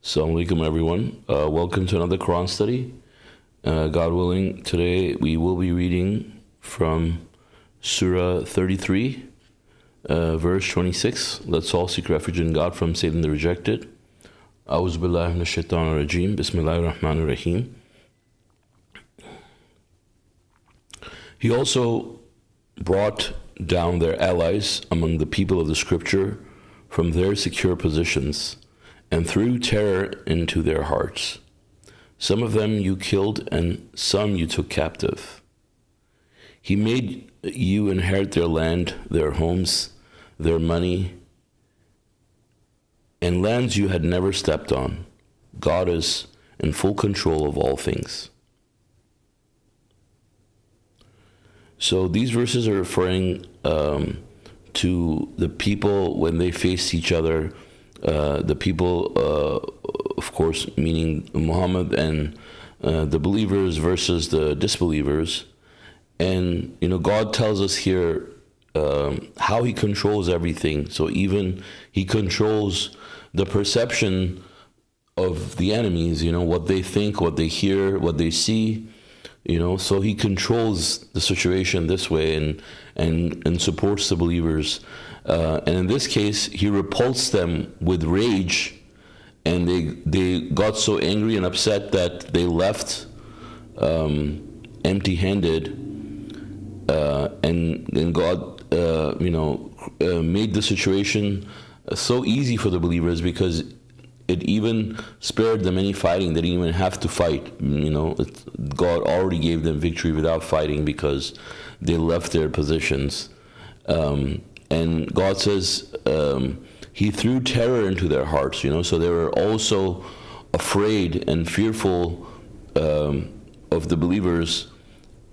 Assalamu alaikum, everyone. Welcome to another Quran study. God willing, today we will be reading from Surah 33, verse 26. Let's all seek refuge in God from Satan the rejected. A'udhu billahi minash shaitanir rajim. Bismillahir rahmanir rahim. He also brought down their allies among the people of the scripture from their secure positions and threw terror into their hearts. Some of them you killed and some you took captive. He made you inherit their land, their homes, their money, and lands you had never stepped on. God is in full control of all things. So these verses are referring to the people when they faced each other. The people, of course, meaning Muhammad and the believers versus the disbelievers. And, God tells us here how He controls everything. So even He controls the perception of the enemies, what they think, what they hear, what they see. So He controls the situation this way and supports the believers. And in this case, He repulsed them with rage, and they got so angry and upset that they left empty-handed. And God, made the situation so easy for the believers because it even spared them any fighting. They didn't even have to fight. God already gave them victory without fighting because they left their positions. And God says He threw terror into their hearts, so they were also afraid and fearful of the believers,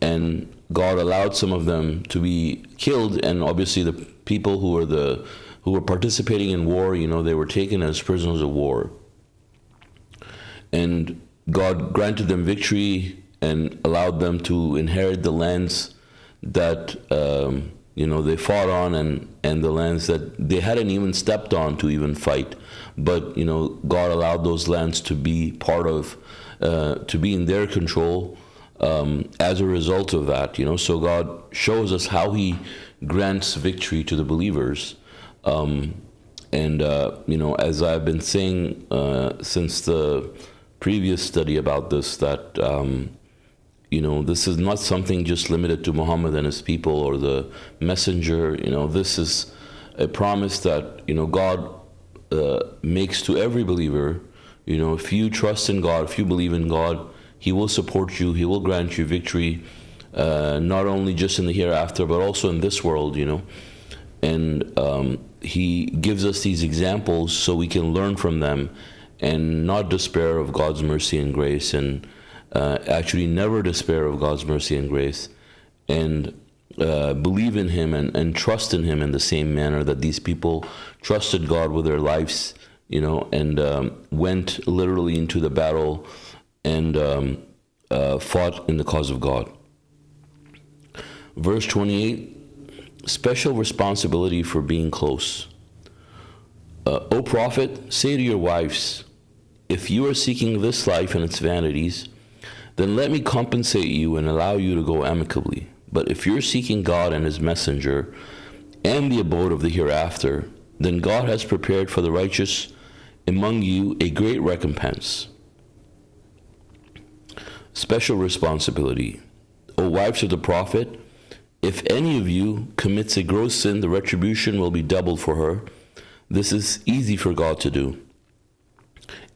and God allowed some of them to be killed, and obviously the people who were participating in war, they were taken as prisoners of war. And God granted them victory and allowed them to inherit the lands that they fought on, and the lands that they hadn't even stepped on to even fight. But, God allowed those lands to be part of, to be in their control as a result of that. So God shows us how He grants victory to the believers. As I've been saying since the previous study about this, that this is not something just limited to Muhammad and his people or the messenger. This is a promise that, God makes to every believer. If you trust in God, if you believe in God, He will support you. He will grant you victory, not only just in the hereafter, but also in this world, And He gives us these examples so we can learn from them and not despair of God's mercy and grace, and actually never despair of God's mercy and grace, and believe in Him and trust in Him in the same manner that these people trusted God with their lives, and went literally into the battle and fought in the cause of God. Verse 28, special responsibility for being close. O Prophet, say to your wives, if you are seeking this life and its vanities, then let me compensate you and allow you to go amicably. But if you're seeking God and His messenger and the abode of the hereafter, then God has prepared for the righteous among you a great recompense. Special responsibility. O wives of the Prophet, if any of you commits a gross sin, the retribution will be doubled for her. This is easy for God to do.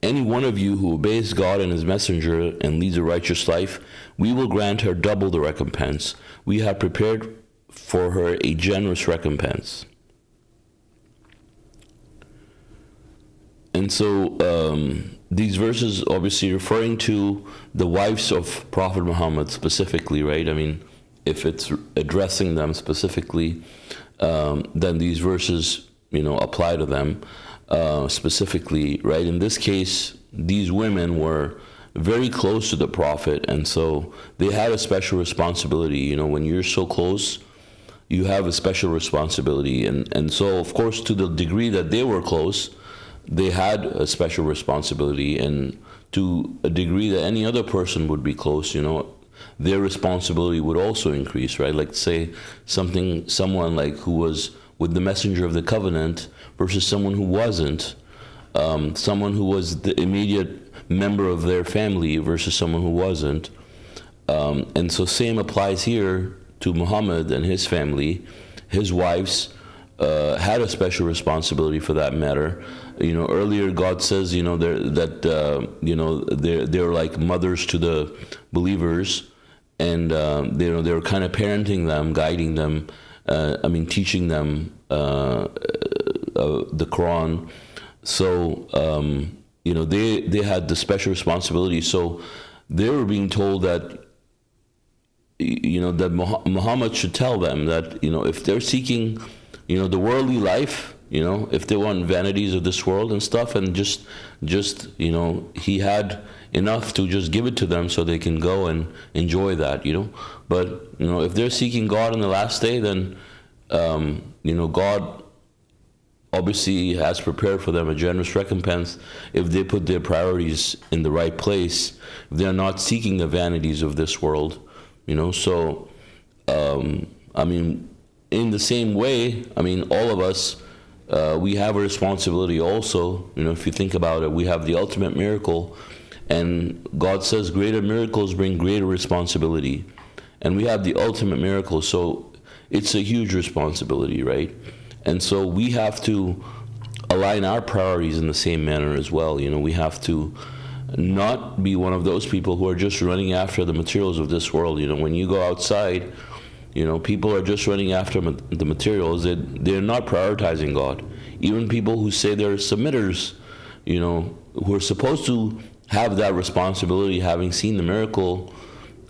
Any one of you who obeys God and His messenger and leads a righteous life, we will grant her double the recompense. We have prepared for her a generous recompense. And so these verses obviously referring to the wives of Prophet Muhammad specifically, right? I mean, if it's addressing them specifically, then these verses, apply to them specifically, right? In this case, these women were very close to the Prophet, and so they had a special responsibility. When you're so close, you have a special responsibility. And so, of course, to the degree that they were close, they had a special responsibility, and to a degree that any other person would be close, their responsibility would also increase, right? Like say someone like who was with the messenger of the covenant versus someone who wasn't, someone who was the immediate member of their family versus someone who wasn't. And so same applies here to Muhammad and his family. His wives had a special responsibility for that matter. Earlier God says, they're like mothers to the believers, and they're kind of parenting them, guiding them, teaching them the Quran. So they had the special responsibility. So they were being told that that Muhammad should tell them that if they're seeking the worldly life, if they want vanities of this world and stuff, and just he had enough to just give it to them so they can go and enjoy that, but if they're seeking God in the last day, then God obviously has prepared for them a generous recompense if they put their priorities in the right place, if they're not seeking the vanities of this world. So in the same way, all of us, we have a responsibility also. If you think about it, we have the ultimate miracle, and God says greater miracles bring greater responsibility, and we have the ultimate miracle, so it's a huge responsibility, right? And so we have to align our priorities in the same manner as well. We have to not be one of those people who are just running after the materials of this world. When you go outside, people are just running after the materials. They're not prioritizing God. Even people who say they're submitters, who are supposed to have that responsibility, having seen the miracle,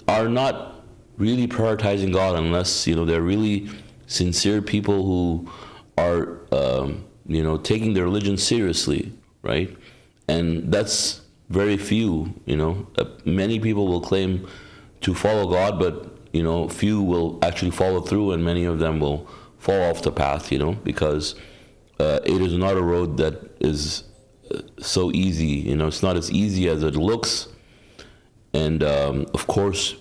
are not really prioritizing God unless, they're really sincere people who are, taking their religion seriously, right? And that's very few. Many people will claim to follow God, but few will actually follow through, and many of them will fall off the path, because it is not a road that is so easy. It's not as easy as it looks. And of course,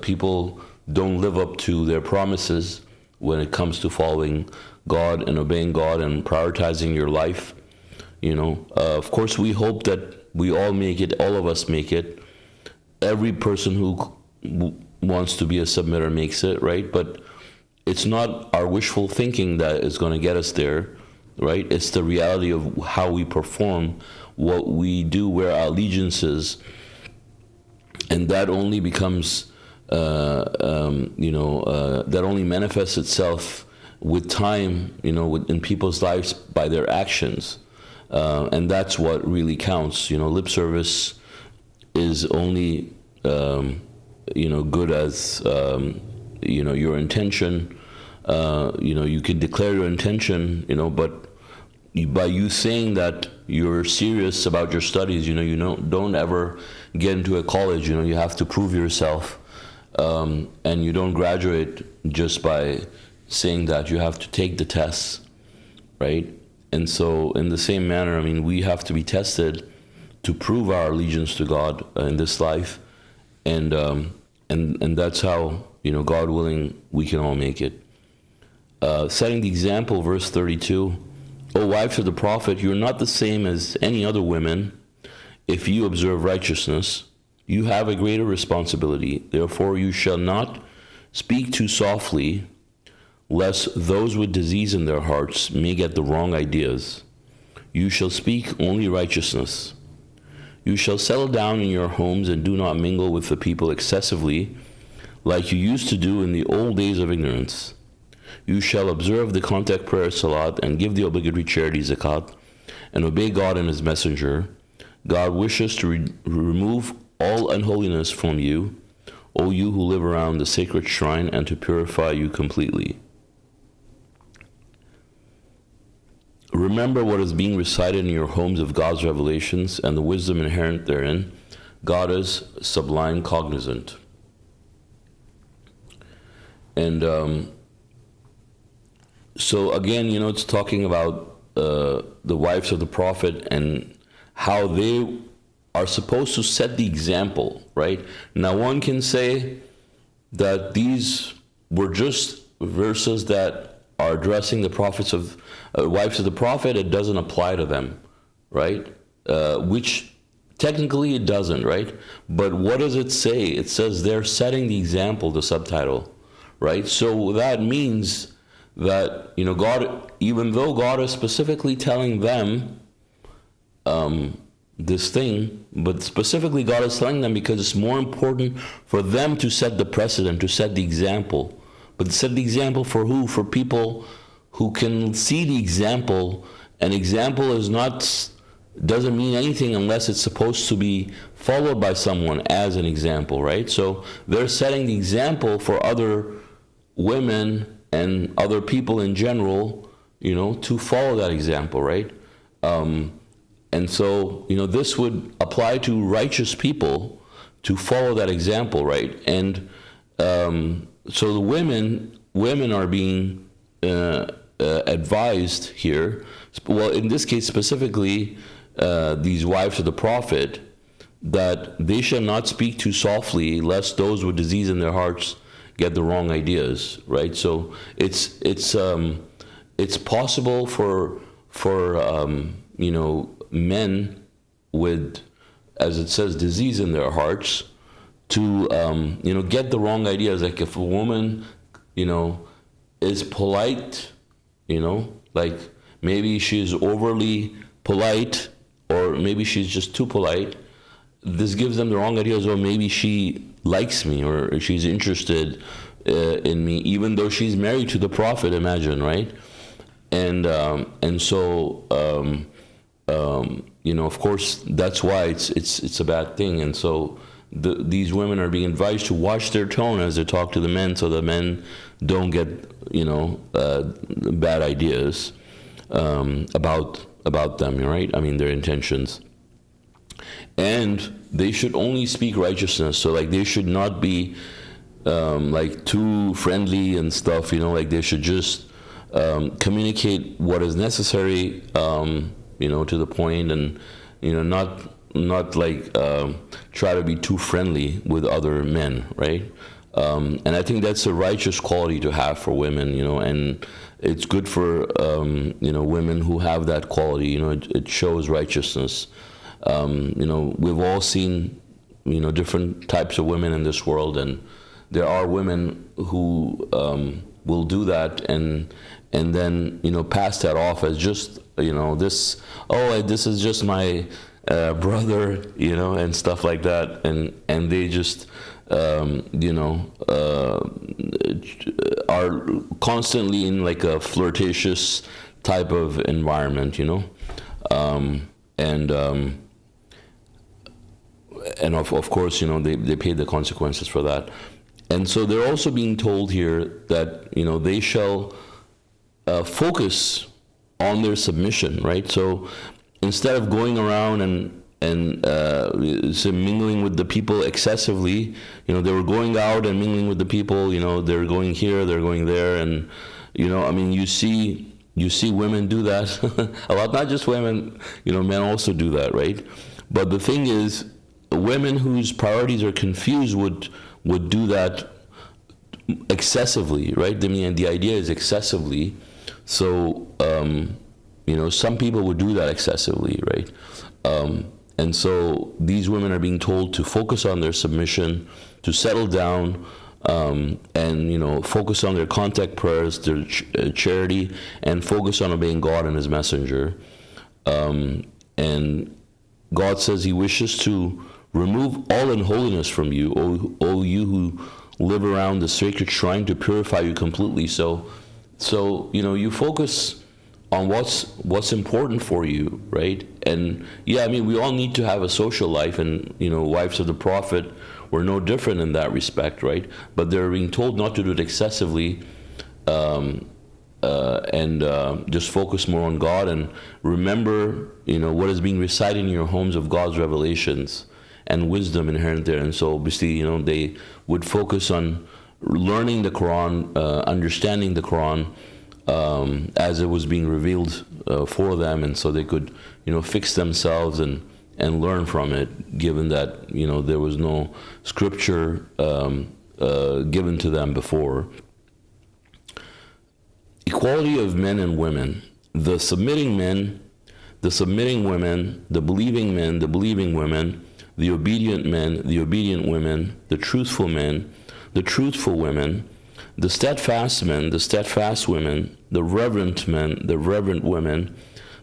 people don't live up to their promises when it comes to following God and obeying God and prioritizing your life. Of course, we hope that we all make it, all of us make it. Every person who wants to be a submitter makes it, right? But it's not our wishful thinking that is going to get us there, right? It's the reality of how we perform, what we do, where our allegiance is, and that only becomes, that only manifests itself with time, in people's lives by their actions. And that's what really counts. Lip service is only, good as, your intention. You can declare your intention, but by you saying that you're serious about your studies, don't ever get into a college. You have to prove yourself, and you don't graduate just by saying that. You have to take the tests, right? And so in the same manner, we have to be tested to prove our allegiance to God in this life, and that's how, God willing, we can all make it. Setting the example, verse 32, O wives of the prophet, you are not the same as any other women. If you observe righteousness, you have a greater responsibility. Therefore you shall not speak too softly, lest those with disease in their hearts may get the wrong ideas. You shall speak only righteousness. You shall settle down in your homes and do not mingle with the people excessively, like you used to do in the old days of ignorance. You shall observe the contact prayer salat and give the obligatory charity zakat, and obey God and His messenger. God wishes to remove all unholiness from you, O you who live around the sacred shrine, and to purify you completely. Remember what is being recited in your homes of God's revelations and the wisdom inherent therein. God is sublime cognizant. And so again, it's talking about the wives of the Prophet and how they are supposed to set the example, right? Now, one can say that these were just verses that are addressing the prophets of wives of the Prophet. It doesn't apply to them, right? Which technically it doesn't, right? But what does it say? It says they're setting the example, the subtitle, right? So that means that, you know, God, even though God is specifically telling them this thing, but specifically God is telling them because it's more important for them to set the precedent, to set the example. But set the example for who? For people who can see the example. An example is not, doesn't mean anything unless it's supposed to be followed by someone as an example, right? So they're setting the example for other women and other people in general, you know, to follow that example, right? And so, you know, this would apply to righteous people to follow that example, right? And so the women are being advised here. Well, in this case specifically, these wives of the Prophet, that they shall not speak too softly, lest those with disease in their hearts get the wrong ideas, right? So it's possible for you know, men with, as it says, disease in their hearts to you know, get the wrong ideas. Like if a woman, you know, is polite, you know, like maybe she's overly polite, or maybe she's just too polite, this gives them the wrong ideas. Or maybe she likes me, or she's interested in me, even though she's married to the Prophet, imagine, right? And so you know, of course, that's why it's a bad thing. And so these women are being advised to watch their tone as they talk to the men, so the men don't get, you know, bad ideas about them, right? I mean, their intentions. And they should only speak righteousness. So like they should not be like too friendly and stuff, you know, like they should just communicate what is necessary, you know, to the point, and, you know, not like try to be too friendly with other men, right? And I think that's a righteous quality to have for women, you know, and it's good for, you know, women who have that quality, you know, it shows righteousness. You know, we've all seen, you know, different types of women in this world, and there are women who will do that and then, you know, pass that off as just, you know, this is just my brother, you know, and stuff like that, and they just you know, are constantly in like a flirtatious type of environment, you know, and of course, you know, they pay the consequences for that. And so they're also being told here that, you know, they shall focus on their submission, right? So instead of going around and so mingling with the people excessively, you know, they were going out and mingling with the people, you know, they're going here, they're going there, and, you know, I mean, you see women do that a lot, not just women, you know, men also do that, right? But the thing is, women whose priorities are confused would do that excessively, right? I mean, the idea is excessively. So, you know, some people would do that excessively, right? And so these women are being told to focus on their submission, to settle down, and, you know, focus on their contact prayers, their charity, and focus on obeying God and His messenger. And God says He wishes to remove all unholiness from you, O you who live around the sacred shrine, to purify you completely. So you know, you focus on what's important for you, right? And yeah, I mean, we all need to have a social life, and, you know, wives of the Prophet were no different in that respect, right? But they're being told not to do it excessively, and just focus more on God, and remember, you know, what is being recited in your homes of God's revelations and wisdom inherent there. And so obviously, you know, they would focus on learning the Quran, understanding the Quran, as it was being revealed for them, and so they could, fix themselves and learn from it, given that, there was no scripture given to them before. Equality of men and women. The submitting men, the submitting women, the believing men, the believing women, the obedient men, the obedient women, the truthful men, the truthful women, the steadfast men, the steadfast women, the reverent men, the reverent women,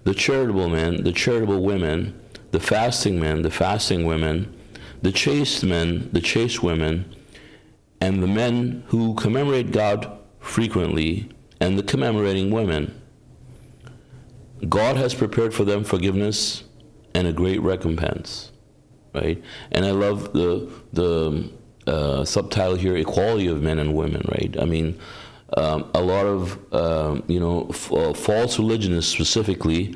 the charitable men, the charitable women, the fasting men, the fasting women, the chaste men, the chaste women, and the men who commemorate God frequently, and the commemorating women. God has prepared for them forgiveness and a great recompense, right? And I love the subtitle here, equality of men and women, right? I mean, a lot of false religionists specifically,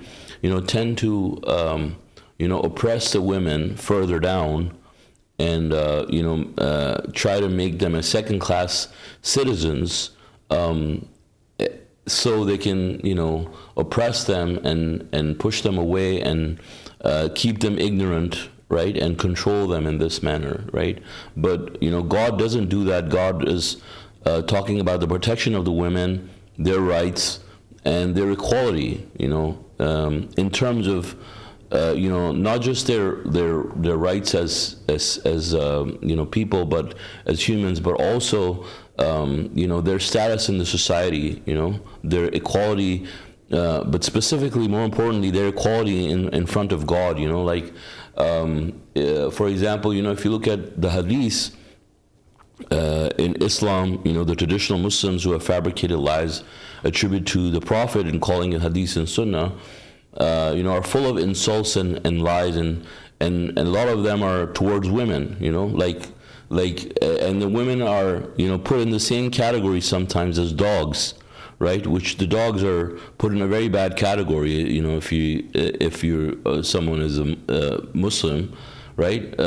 tend to oppress the women further down, and try to make them as second-class citizens, so they can oppress them and push them away and keep them ignorant, right, and control them in this manner, right? But God doesn't do that. God is talking about the protection of the women, their rights, and their equality, in terms of not just their rights as people, but as humans, but also their status in the society, their equality, but specifically, more importantly, their equality in front of God. For example, if you look at the hadith in Islam, the traditional Muslims who have fabricated lies attributed to the Prophet and calling it hadith and sunnah, are full of insults and lies, and a lot of them are towards women, and the women are, put in the same category sometimes as dogs, right? Which the dogs are put in a very bad category, if you're someone is a Muslim, right?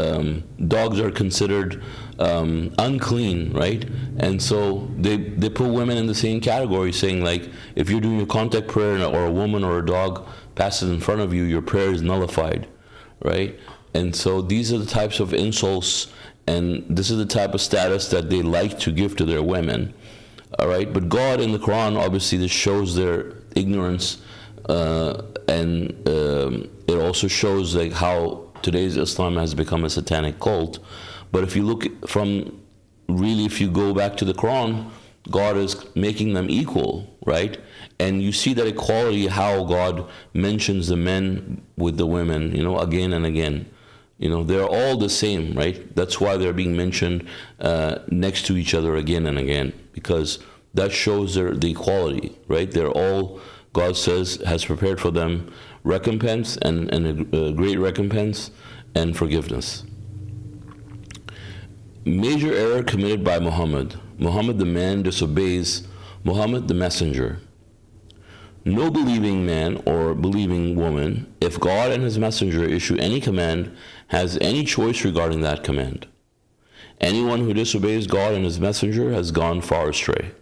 Dogs are considered unclean, right? And so they put women in the same category, saying like, if you're doing a contact prayer or a woman or a dog passes in front of you, your prayer is nullified, right? And so these are the types of insults, and this is the type of status that they like to give to their women, all right? But God in the Quran, obviously, this shows their ignorance, and it also shows like how today's Islam has become a satanic cult. But if you look if you go back to the Quran, God is making them equal, right? And you see that equality, how God mentions the men with the women, again and again. They're all the same, right? That's why they're being mentioned next to each other again and again, because that shows the equality, right? They're all, God says, has prepared for them recompense and a great recompense and forgiveness. Major error committed by Muhammad. Muhammad the man disobeys Muhammad the messenger. No believing man or believing woman, if God and his messenger issue any command, has any choice regarding that command. Anyone who disobeys God and his messenger has gone far astray.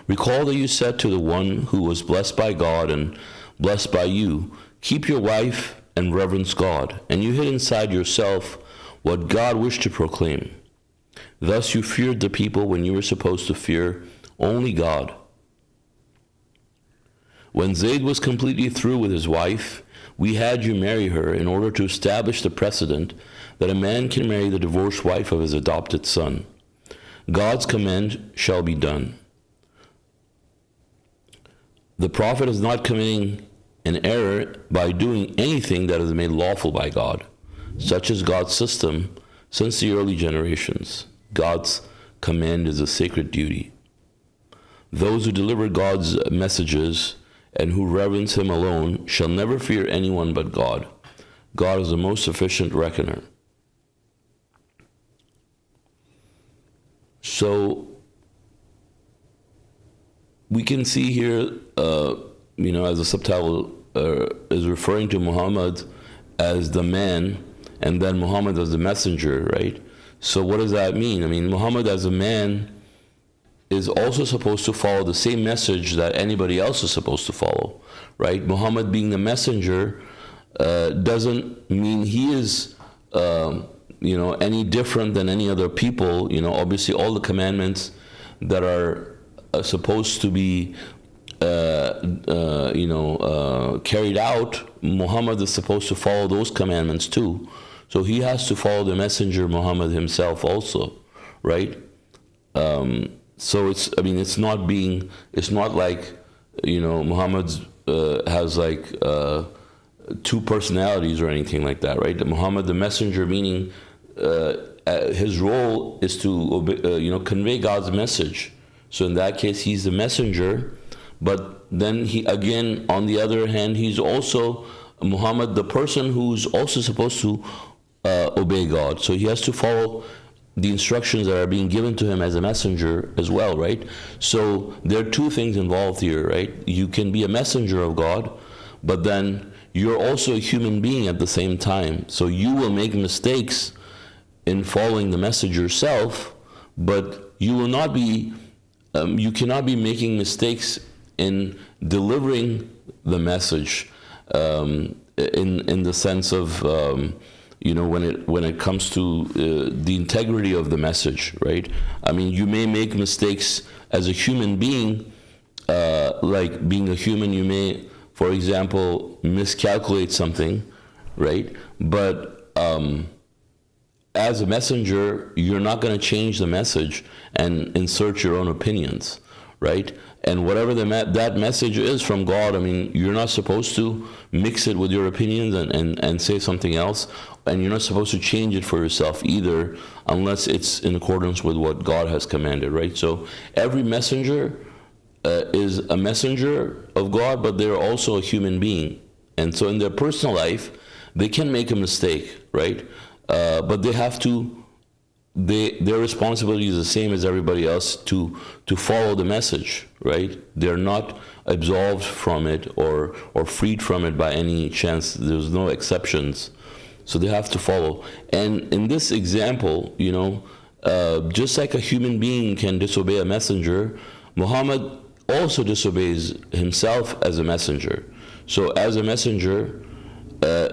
Recall that you said to the one who was blessed by God and blessed by you, keep your wife and reverence God, and you hid inside yourself what God wished to proclaim. Thus you feared the people when you were supposed to fear only God. When Zayd was completely through with his wife, we had you marry her in order to establish the precedent that a man can marry the divorced wife of his adopted son. God's command shall be done. The Prophet is not committing an error by doing anything that is made lawful by God. Such is God's system since the early generations. God's command is a sacred duty. Those who deliver God's messages and who reverence him alone shall never fear anyone but God. God is the most sufficient reckoner. So we can see here, as the subtitle is referring to Muhammad as the man, and then Muhammad as the messenger, right? So what does that mean? I mean, Muhammad as a man is also supposed to follow the same message that anybody else is supposed to follow, right? Muhammad being the messenger doesn't mean he is, any different than any other people. Obviously all the commandments that are supposed to be, carried out, Muhammad is supposed to follow those commandments too. So he has to follow the messenger Muhammad himself also, right? So it's not like, Muhammad has like two personalities or anything like that, right? Muhammad the messenger, meaning his role is to obey, convey God's message. So in that case, he's the messenger, but then he, again, on the other hand, he's also Muhammad, the person who's also supposed to obey God. So he has to follow the instructions that are being given to him as a messenger as well, right? So there are two things involved here, right? You can be a messenger of God, but then you're also a human being at the same time. So you will make mistakes in following the message yourself, but you will not be, you cannot be making mistakes in delivering the message, in the sense of, when it comes to the integrity of the message, right? I mean, you may make mistakes as a human being, like being a human, you may, for example, miscalculate something, right? But as a messenger, you're not going to change the message and insert your own opinions, right? And whatever that message is from God, I mean, you're not supposed to mix it with your opinions and say something else, and you're not supposed to change it for yourself either, unless it's in accordance with what God has commanded, right? So every messenger is a messenger of God, but they're also a human being. And so in their personal life, they can make a mistake, right? But they have to, their responsibility is the same as everybody else to follow the message, right? They're not absolved from it or freed from it by any chance. There's no exceptions. So they have to follow. And in this example, just like a human being can disobey a messenger, Muhammad also disobeys himself as a messenger. So as a messenger,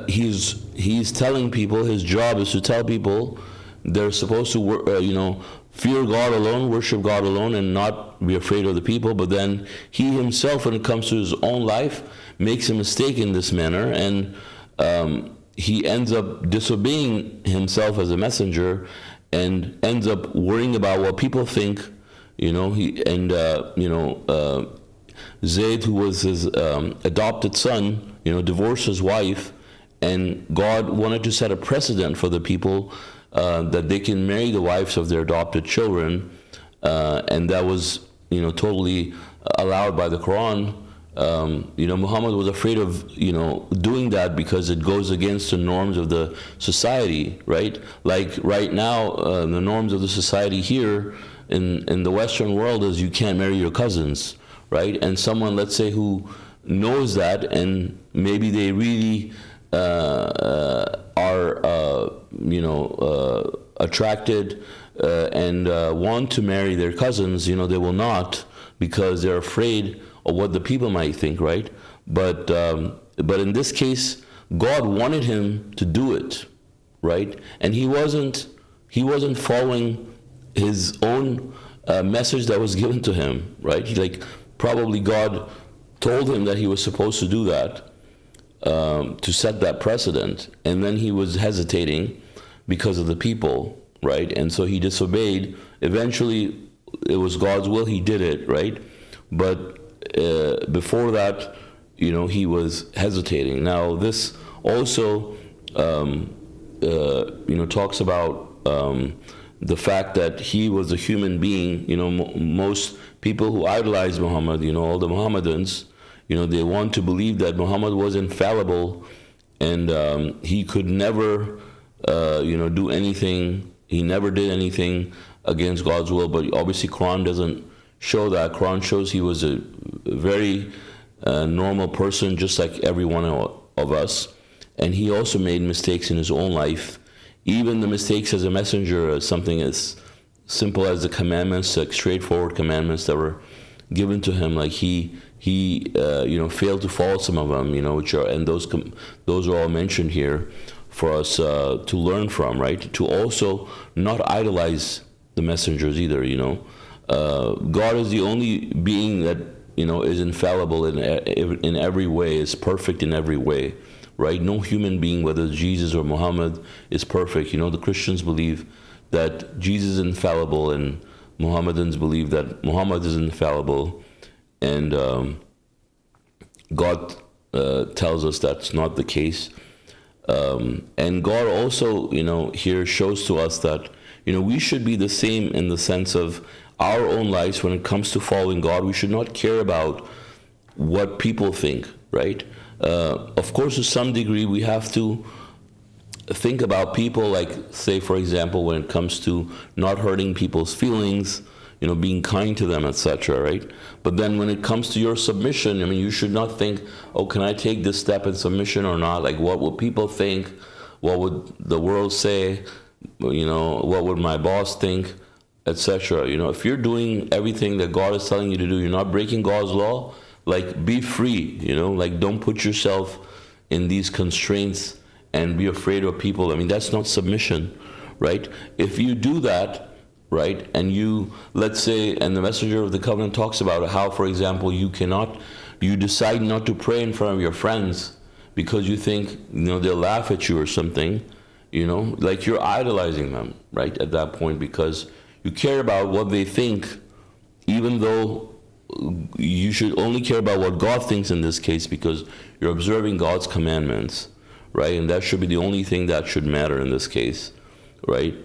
he's telling people, his job is to tell people they're supposed to, fear God alone, worship God alone, and not be afraid of the people. But then he himself, when it comes to his own life, makes a mistake in this manner, and he ends up disobeying himself as a messenger, and ends up worrying about what people think. Zayd, who was his adopted son, divorced his wife, and God wanted to set a precedent for the people, that they can marry the wives of their adopted children, and that was, totally allowed by the Quran. Muhammad was afraid of, doing that because it goes against the norms of the society, right? Like right now, the norms of the society here in the Western world is you can't marry your cousins, right? And someone, let's say, who knows that, and maybe they really are, attracted and want to marry their cousins, they will not, because they're afraid of what the people might think, right? But in this case, God wanted him to do it, right? And he wasn't following his own message that was given to him, right? Probably God told him that he was supposed to do that, to set that precedent, and then he was hesitating because of the people, right? And so he disobeyed. Eventually, it was God's will, he did it, right? But before that, he was hesitating. Now, this also, talks about the fact that he was a human being. Most people who idolize Muhammad, all the Muhammadans, they want to believe that Muhammad was infallible, and he could never, do anything. He never did anything against God's will. But obviously, Quran doesn't show that. Quran shows he was a very normal person, just like every one of us. And he also made mistakes in his own life. Even the mistakes as a messenger is something as simple as the commandments, like straightforward commandments that were given to him. Like he failed to follow some of them, which are, and those are all mentioned here for us to learn from, right? To also not idolize the messengers either. God is the only being that is infallible in every way, is perfect in every way, right? No human being, whether it's Jesus or Muhammad, is perfect. The Christians believe that Jesus is infallible, and Mohammedans believe that Muhammad is infallible, and God tells us that's not the case. And God also, here shows to us that, we should be the same in the sense of our own lives. When it comes to following God, we should not care about what people think, right? Of course, to some degree, we have to think about people, like, say, for example, when it comes to not hurting people's feelings, being kind to them, etc., right? But then when it comes to your submission, you should not think, oh, can I take this step in submission or not? Like, what will people think? What would the world say? What would my boss think, etc.? If you're doing everything that God is telling you to do, you're not breaking God's law, like, be free, like, don't put yourself in these constraints and be afraid of people. That's not submission, right? If you do that, right, and you, let's say, and the Messenger of the Covenant talks about how, for example, you decide not to pray in front of your friends because you think, they'll laugh at you or something, like, you're idolizing them, right, at that point, because you care about what they think, even though you should only care about what God thinks in this case, because you're observing God's commandments, right? And that should be the only thing that should matter in this case, right?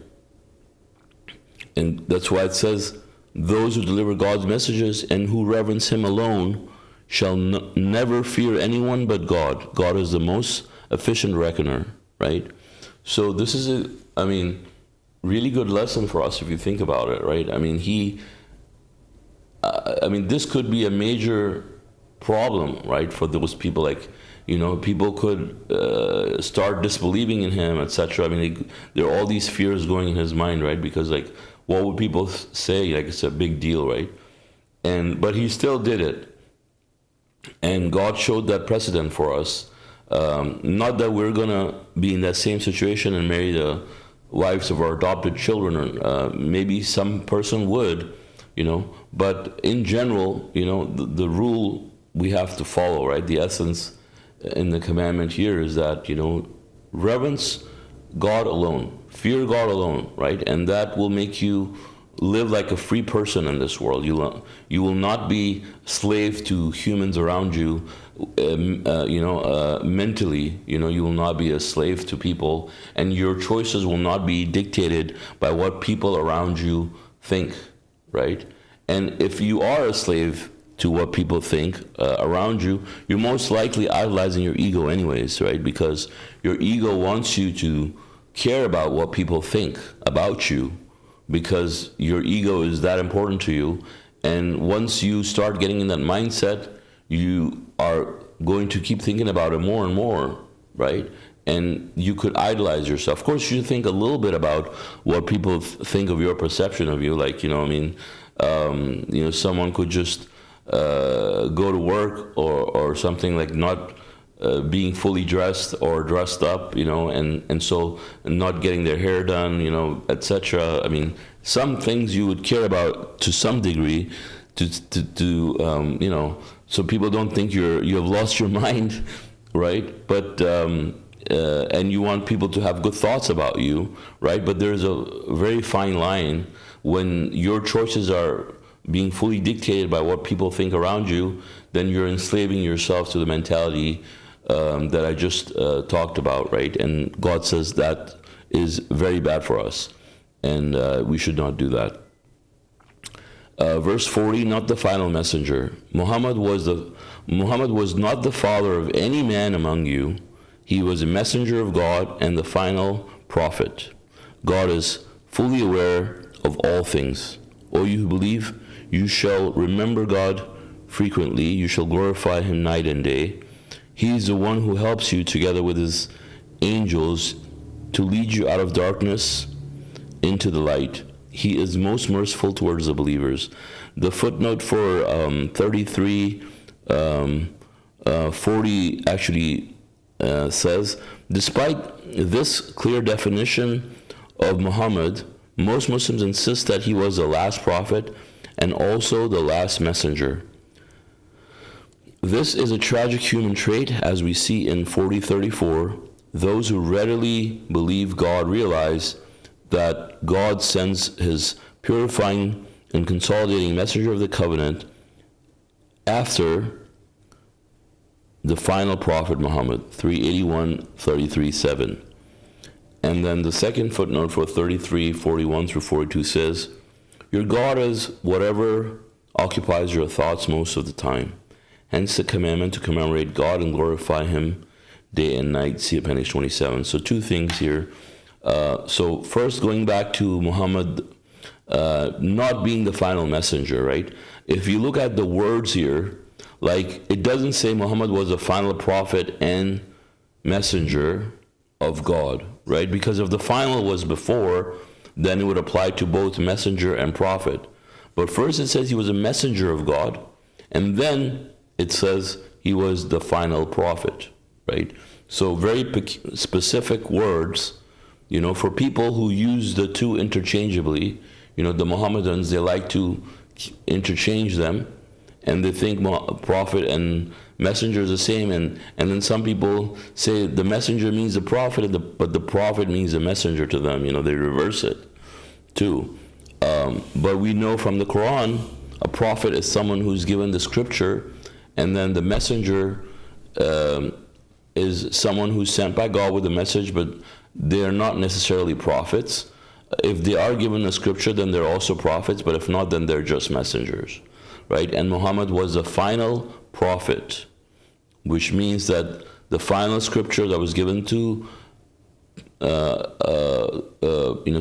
And that's why it says, those who deliver God's messages and who reverence Him alone shall never fear anyone but God. God is the most efficient reckoner, right? So this is a, really good lesson for us if you think about it, right? This could be a major problem, right, for those people. Like, people could start disbelieving in him, etc. There are all these fears going in his mind, right? Because, like, what would people say? Like, it's a big deal, right? But he still did it, and God showed that precedent for us. Not that we're gonna be in that same situation and marry the wives of our adopted children, or maybe some person would, but in general, the rule we have to follow, right? The essence in the commandment here is that, reverence God alone, fear God alone, right? And that will make you live like a free person in this world. You will not be slave to humans around you, mentally. You will not be a slave to people, and your choices will not be dictated by what people around you think, right? And if you are a slave to what people think around you, you're most likely idolizing your ego anyways, right? Because your ego wants you to care about what people think about you, because your ego is that important to you. And once you start getting in that mindset, you are going to keep thinking about it more and more, right? And you could idolize yourself. Of course, you think a little bit about what people think of your perception of you. Like, someone could just go to work or something, like not being fully dressed or dressed up, and so not getting their hair done, etc. Some things you would care about to some degree, so people don't think you have lost your mind, right? But and you want people to have good thoughts about you, right? But there's a very fine line when your choices are being fully dictated by what people think around you. Then you're enslaving yourself to the mentality that I just talked about, right? And God says that is very bad for us, and we should not do that. Verse 40, not the final messenger. Muhammad was not the father of any man among you. He was a messenger of God and the final prophet. God is fully aware of all things. O you who believe, you shall remember God frequently. You shall glorify Him night and day. He is the one who helps you together with His angels to lead you out of darkness into the light, he is most merciful towards the believers. The footnote for 40 actually says, despite this clear definition of Muhammad, most Muslims insist that he was the last prophet and also the last messenger. This is a tragic human trait, as we see in 40:34. Those who readily believe God realize that God sends his purifying and consolidating messenger of the covenant after the final prophet Muhammad, 381:33-7. And then the second footnote for 33:41-42 says, your God is whatever occupies your thoughts most of the time. Hence the commandment to commemorate God and glorify him day and night. See Appendix 27. So two things here. So first, going back to Muhammad not being the final messenger, right? If you look at the words here, like it doesn't say Muhammad was the final prophet and messenger of God, right? Because if the final was before, then it would apply to both messenger and prophet. But first it says he was a messenger of God, and then it says he was the final prophet, right? So very specific words, for people who use the two interchangeably. The Mohammedans, they like to interchange them, and they think prophet and messenger is the same, and then some people say the messenger means the prophet, but the prophet means the messenger to them. They reverse it too. But we know from the Quran, a prophet is someone who's given the scripture, and then the messenger is someone who's sent by God with the message, but they are not necessarily prophets. If they are given the scripture, then they're also prophets, but if not, then they're just messengers, right? And Muhammad was the final prophet, which means that the final scripture that was given to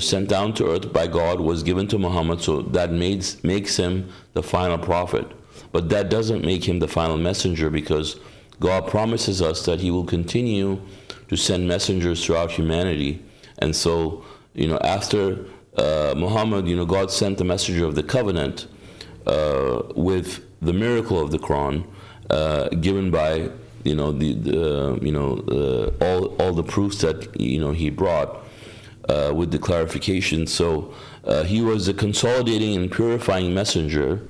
sent down to earth by God was given to Muhammad, so that makes him the final prophet. But that doesn't make him the final messenger, because God promises us that he will continue to send messengers throughout humanity. And so, after Muhammad, God sent the messenger of the covenant with the miracle of the Quran, given by all the proofs that he brought with the clarification. So he was the consolidating and purifying messenger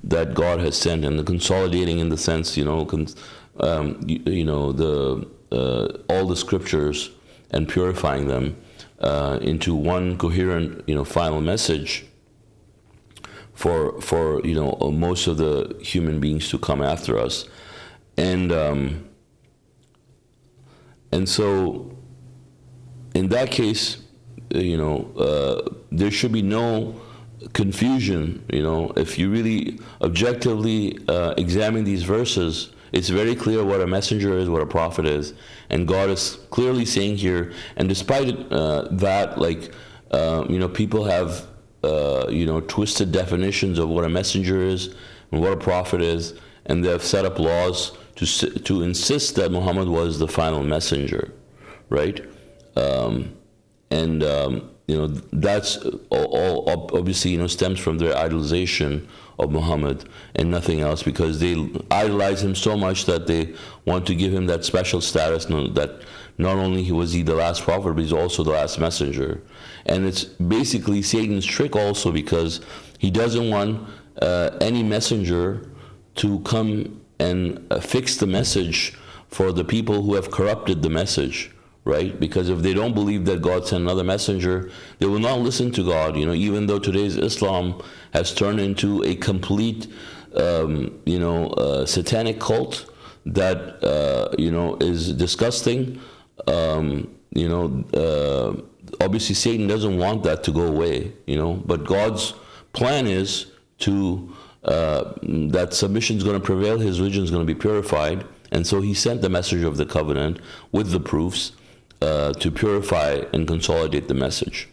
that God has sent, and the consolidating in the sense all the scriptures and purifying them into one coherent final message for most of the human beings to come after us. And so in that case, there should be no confusion. If you really objectively examine these verses, it's very clear what a messenger is, what a prophet is, and God is clearly saying here. And despite that, people have twisted definitions of what a messenger is and what a prophet is, and they have set up laws to insist that Muhammad was the final messenger, right? That's all obviously stems from their idolization of Muhammad and nothing else, because they idolize him so much that they want to give him that special status, that not only was he the last prophet, but he's also the last messenger. And it's basically Satan's trick also, because he doesn't want any messenger to come and fix the message for the people who have corrupted the message, right? Because if they don't believe that God sent another messenger, they will not listen to God. Even though today's Islam has turned into a complete, satanic cult that, is disgusting. Obviously Satan doesn't want that to go away, but God's plan is to that submission is going to prevail, his religion is going to be purified, and so he sent the messenger of the covenant with the proofs to purify and consolidate the message.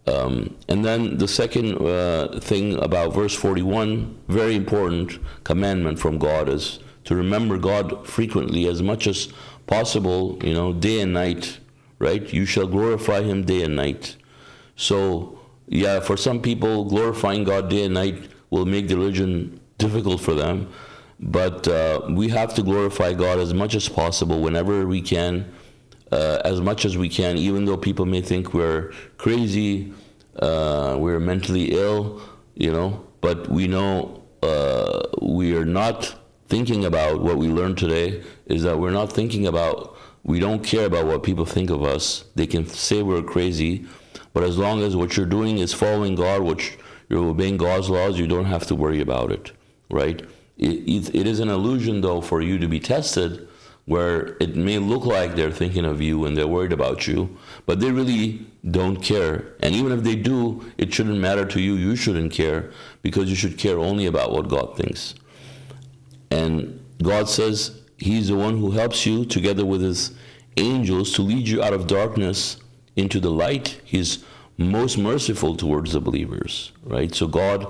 And then the second thing about verse 41, very important commandment from God, is to remember God frequently, as much as possible, day and night, right? You shall glorify him day and night. So, Yeah, for some people, glorifying God day and night will make the religion difficult for them. But we have to glorify God as much as possible whenever we can, as much as we can, even though people may think we're crazy, we're mentally ill, but we know we are not thinking about what we learned today, is that we don't care about what people think of us. They can say we're crazy, but as long as what you're doing is following God, you're obeying God's laws, you don't have to worry about it, right? It is an illusion, though, for you to be tested, where it may look like they're thinking of you and they're worried about you, but they really don't care. And even if they do, it shouldn't matter to you. You shouldn't care, because you should care only about what God thinks. And God says He's the one who helps you together with His angels to lead you out of darkness into the light. He's most merciful towards the believers, right? So God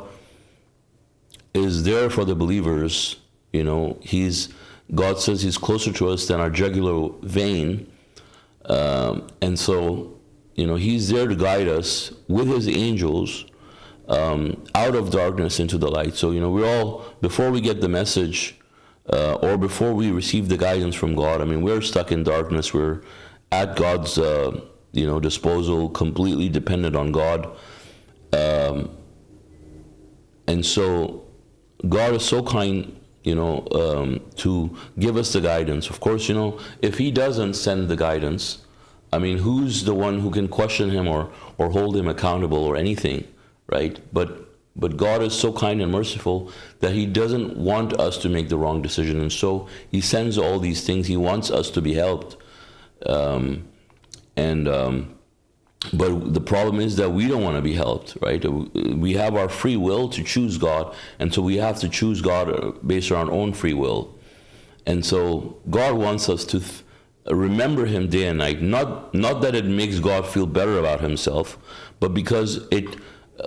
is there for the believers. God says He's closer to us than our jugular vein. And so, He's there to guide us with His angels out of darkness into the light. So, we're all, before we get the message or before we receive the guidance from God, we're stuck in darkness. We're at God's, disposal, completely dependent on God. And so God is so kind, to give us the guidance. Of course, if He doesn't send the guidance, who's the one who can question Him or hold Him accountable or anything, right? But God is so kind and merciful that He doesn't want us to make the wrong decision, and so He sends all these things. He wants us to be helped, but the problem is that we don't want to be helped, right? We have our free will to choose God, and so we have to choose God based on our own free will. And so God wants us to remember Him day and night, not that it makes God feel better about Himself, but because it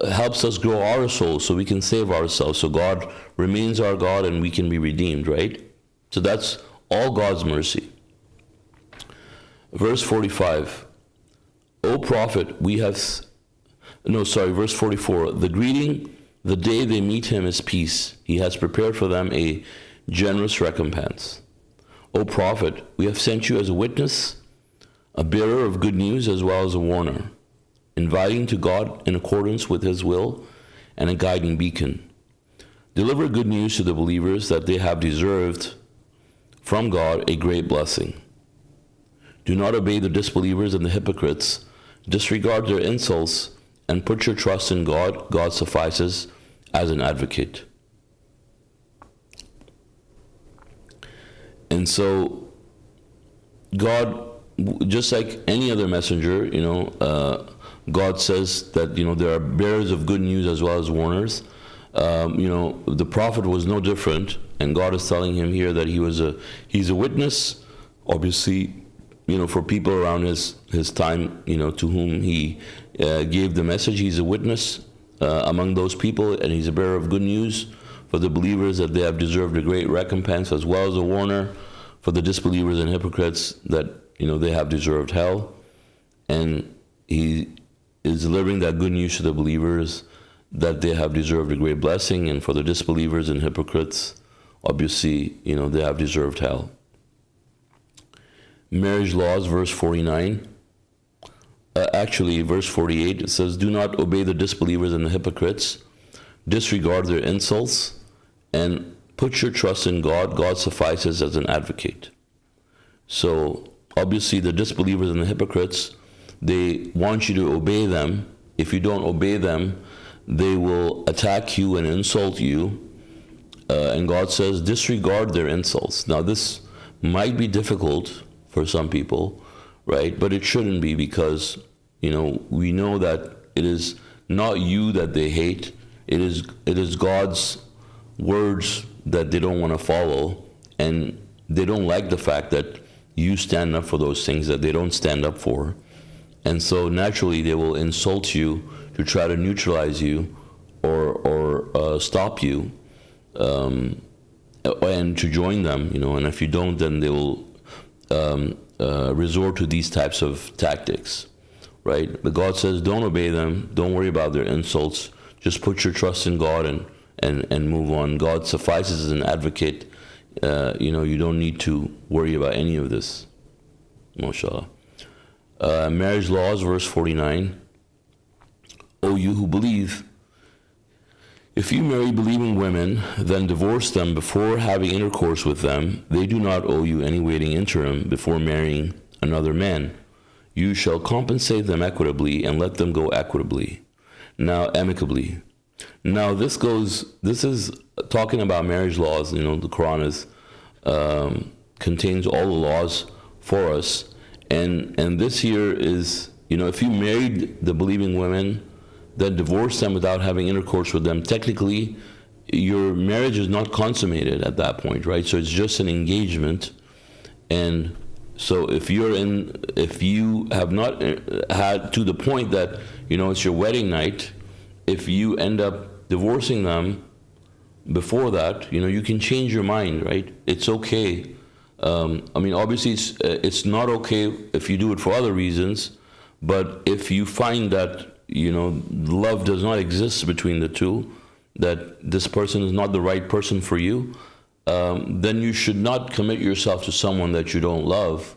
helps us grow our souls so we can save ourselves. So God remains our God and we can be redeemed, right? So that's all God's mercy. Verse 45. O prophet, verse 44, the greeting, the day they meet Him is peace. He has prepared for them a generous recompense. O prophet, we have sent you as a witness, a bearer of good news as well as a warner, inviting to God in accordance with His will and a guiding beacon. Deliver good news to the believers that they have deserved from God a great blessing. Do not obey the disbelievers and the hypocrites. Disregard their insults and put your trust in God. God suffices as an advocate. And so God, just like any other messenger, God says that, there are bearers of good news as well as warners. The prophet was no different, and God is telling him here that he's a witness, obviously, for people around his time, to whom He gave the message. He's a witness among those people, and He's a bearer of good news for the believers that they have deserved a great recompense, as well as a warner for the disbelievers and hypocrites that, they have deserved hell. And He is delivering that good news to the believers that they have deserved a great blessing, and for the disbelievers and hypocrites, obviously, they have deserved hell. Marriage laws, verse 49. Verse 48, it says, do not obey the disbelievers and the hypocrites. Disregard their insults and put your trust in God. God suffices as an advocate. So, obviously, the disbelievers and the hypocrites, they want you to obey them. If you don't obey them, they will attack you and insult you. And God says, disregard their insults. Now, this might be difficult for some people, right? But it shouldn't be, because, we know that it is not you that they hate. It is God's words that they don't want to follow, and they don't like the fact that you stand up for those things that they don't stand up for. And so naturally they will insult you to try to neutralize you or stop you, and to join them, and if you don't, then they will resort to these types of tactics, right? But God says, don't obey them. Don't worry about their insults. Just put your trust in God and move on. God suffices as an advocate. You don't need to worry about any of this. MashaAllah. Marriage laws, verse 49. O you who believe, if you marry believing women, then divorce them before having intercourse with them. They do not owe you any waiting interim before marrying another man. You shall compensate them equitably and let them go equitably. Now, amicably. Now, this is talking about marriage laws. The Quran contains all the laws for us. And this here is, if you married the believing women, then divorce them without having intercourse with them, technically your marriage is not consummated at that point, right? So it's just an engagement. And so if you have not had to the point that, it's your wedding night, if you end up divorcing them before that, you can change your mind, right? It's okay. Obviously it's not okay if you do it for other reasons, but if you find that love does not exist between the two, that this person is not the right person for you, then you should not commit yourself to someone that you don't love.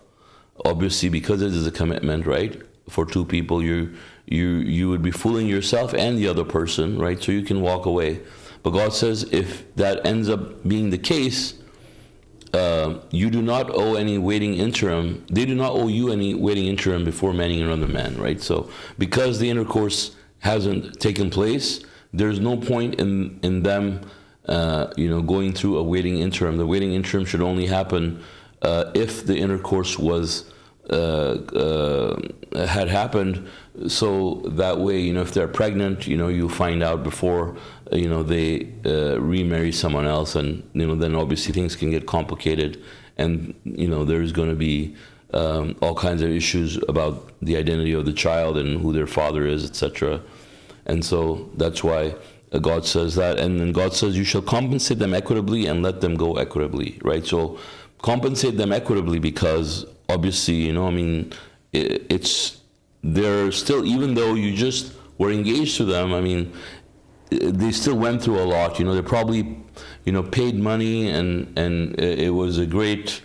Obviously, because it is a commitment, right? For two people, you would be fooling yourself and the other person, right? So you can walk away. But God says if that ends up being the case, you do not owe any waiting interim. They do not owe you any waiting interim before marrying another man, right? So because the intercourse hasn't taken place, there's no point in them, going through a waiting interim. The waiting interim should only happen if the intercourse had happened. So that way, if they're pregnant, you find out before, they remarry someone else, and then obviously things can get complicated, and there's going to be all kinds of issues about the identity of the child and who their father is, etc. And so that's why God says that. And then God says, you shall compensate them equitably and let them go equitably, right? So compensate them equitably because obviously, they're still, even though you just were engaged to them, they still went through a lot. They probably, paid money, and it was a great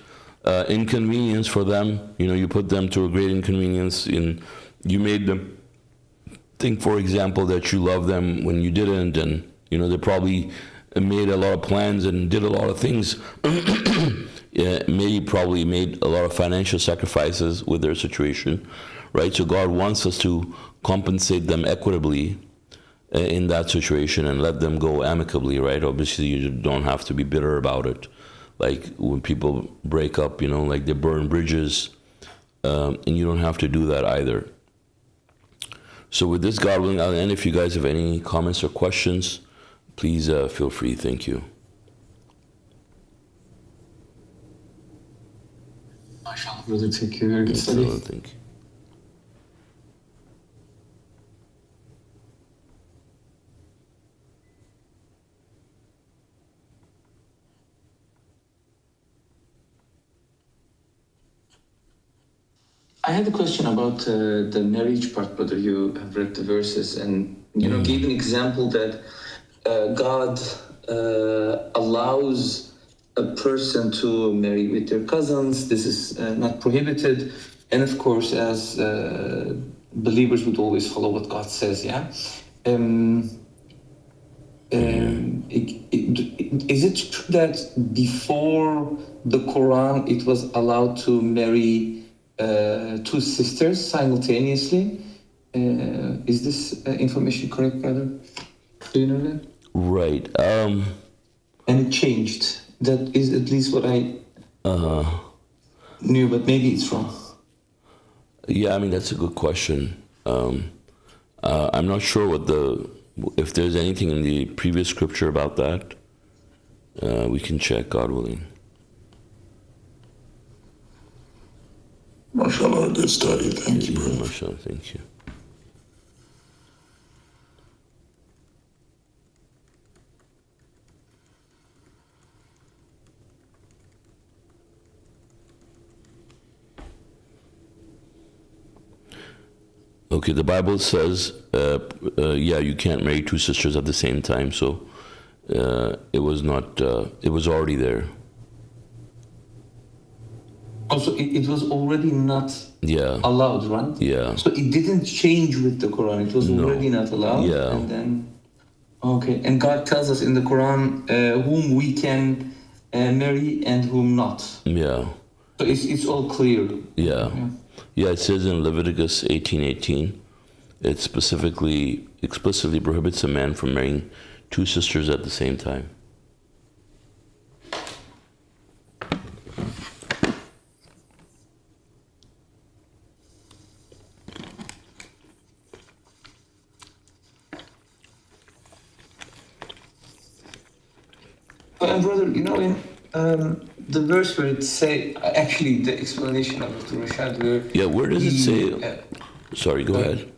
inconvenience for them. You put them to a great inconvenience, and you made them think, for example, that you love them when you didn't, and they probably made a lot of plans and did a lot of things. Probably made a lot of financial sacrifices with their situation, right? So God wants us to compensate them equitably in that situation and let them go amicably, right? Obviously, you don't have to be bitter about it. Like when people break up, like they burn bridges, and you don't have to do that either. So with this, God willing, I'll end. If you guys have any comments or questions, please feel free. Thank you. MashaAllah, brother, thank you. Very good study. Thank you. I had a question about the marriage part, brother. You have read the verses and gave an example that God allows a person to marry with their cousins. This is not prohibited, and of course, as believers would always follow what God says. Yeah. Is it true that before the Quran it was allowed to marry two sisters simultaneously? Is this information correct, brother? Do you know that? Right. And it changed. That is at least what I knew, but maybe it's wrong. Yeah, that's a good question. I'm not sure if there's anything in the previous scripture about that. We can check, God willing. MashaAllah, good study. Thank you, brother. MashaAllah, thank you. Okay, the Bible says, you can't marry two sisters at the same time, so it was not, it was already there. Also, it was already not Yeah, allowed, right? yeah, So it didn't change with the Quran. It was No. already not allowed. Yeah. And then, okay. And God tells us in the Quran whom we can marry and whom not. yeah, So it's all clear. yeah. Yeah, it says in Leviticus 18:18, it explicitly prohibits a man from marrying two sisters at the same time. And brother, in the verse where it say, actually the explanation of the Rashad, where Yeah, where does it say? Sorry, go ahead.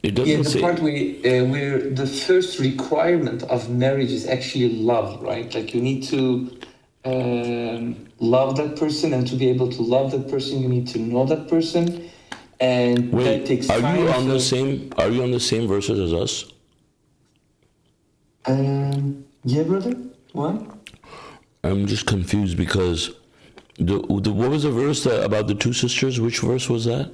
It doesn't the say. part where the first requirement of marriage is actually love, right? Like you need to love that person, and to be able to love that person, you need to know that person, and that Wait, takes are time. you on the same? Are you on the same verses as us? Yeah, brother. What? I'm just confused because what was the verse about the two sisters? Which verse was that?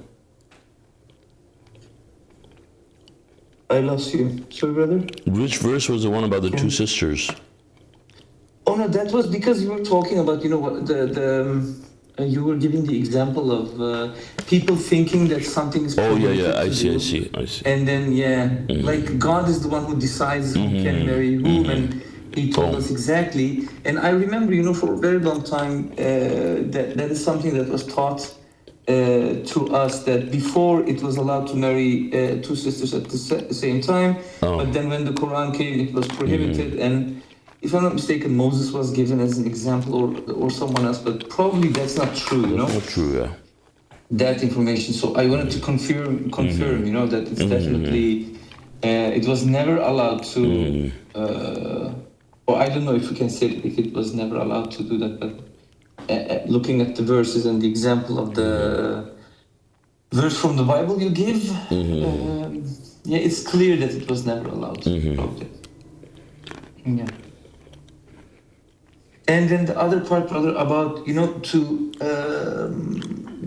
I lost you. Sorry, brother. Which verse was the one about the two sisters? Oh no, that was because you were talking about, what you were giving the example of people thinking that something is. Oh yeah, permitted I to see. do. And then like God is the one who decides who can marry whom, and He told us exactly. And I remember, for a very long time, that is something that was taught to us, that before it was allowed to marry two sisters at the same time, but then when the Quran came, it was prohibited. And if I'm not mistaken, Moses was given as an example, or someone else, but probably that's not true. That's not true, yeah. That information. So I wanted to confirm, that it's definitely it was never allowed to. Or I don't know if we can say if it was never allowed to do that, but looking at the verses and the example of the verse from the Bible you give, it's clear that it was never allowed. Probably. Yeah. And then the other part, brother, about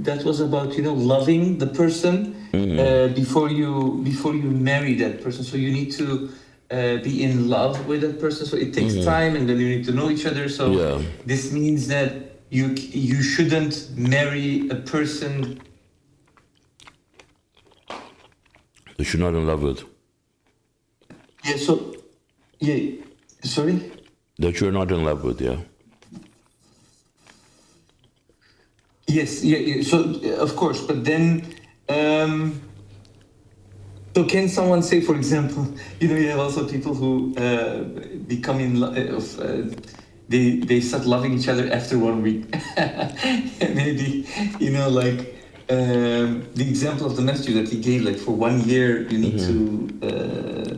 that was about loving the person before you marry that person. So you need to be in love with that person. So it takes time, and then you need to know each other. So this means that you shouldn't marry a person that you're not in love with. Yeah. So sorry. That you're not in love with, yeah. Yes, yeah. So of course, but then, so can someone say, for example, you have also people who become in love, they start loving each other after 1 week. Maybe, like the example of the messenger that he gave, like for 1 year, you need to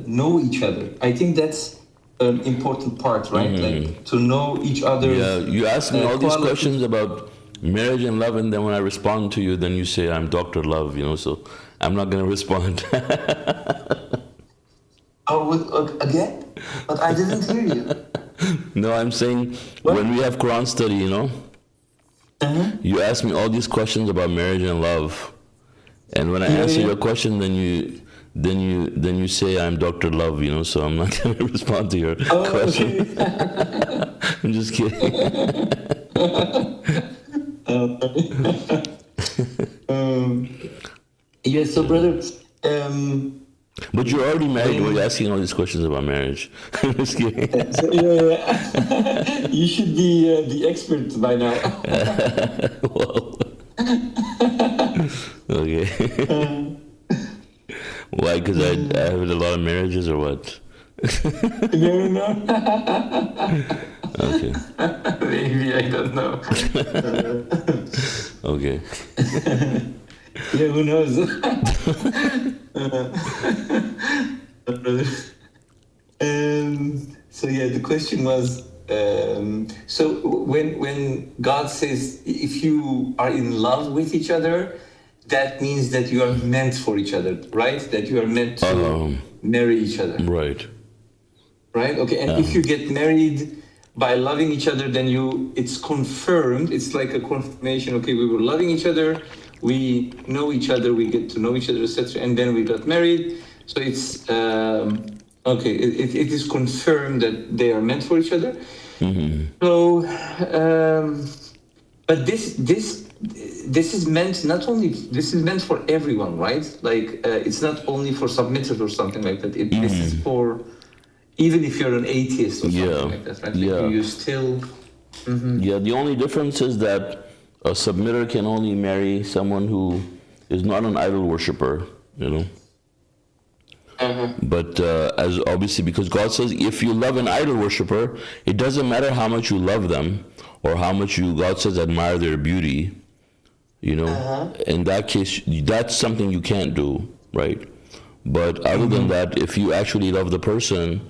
know each other. I think that's an important part, right? Like to know each other. Yeah, you ask me all these questions about marriage and love, and then when I respond to you, then you say I'm Dr. Love, so I'm not going to respond. Again? But I didn't hear you. No, I'm saying when we have Quran study, you ask me all these questions about marriage and love, and when I answer your question, then you say I'm Dr. Love, so I'm not going to respond to your question. Okay. I'm just kidding. So brother, but you're already married. Why are you asking all these questions about marriage? I'm just kidding. You should be the expert by now. Well, okay. Why? Because I have a lot of marriages, or what? No. Okay. Maybe, I don't know. Okay. Yeah, who knows? So the question was, so when God says if you are in love with each other, that means that you are meant for each other, right? That you are meant to marry each other. Right. Right? Okay. And if you get married by loving each other, then it's confirmed. It's like a confirmation. Okay, we were loving each other, we know each other, we get to know each other, etc. And then we got married. So it's okay. It is confirmed that they are meant for each other. So, but this is meant not only. This is meant for everyone, right? Like it's not only for submitters or something like that. This is for. Even if you're an atheist or something like that, right? Like you still... Yeah, the only difference is that a submitter can only marry someone who is not an idol worshiper, you know. But as obviously, because God says, if you love an idol worshiper, it doesn't matter how much you love them or how much God says, admire their beauty, you know. In that case, that's something you can't do, right? But other than that, if you actually love the person,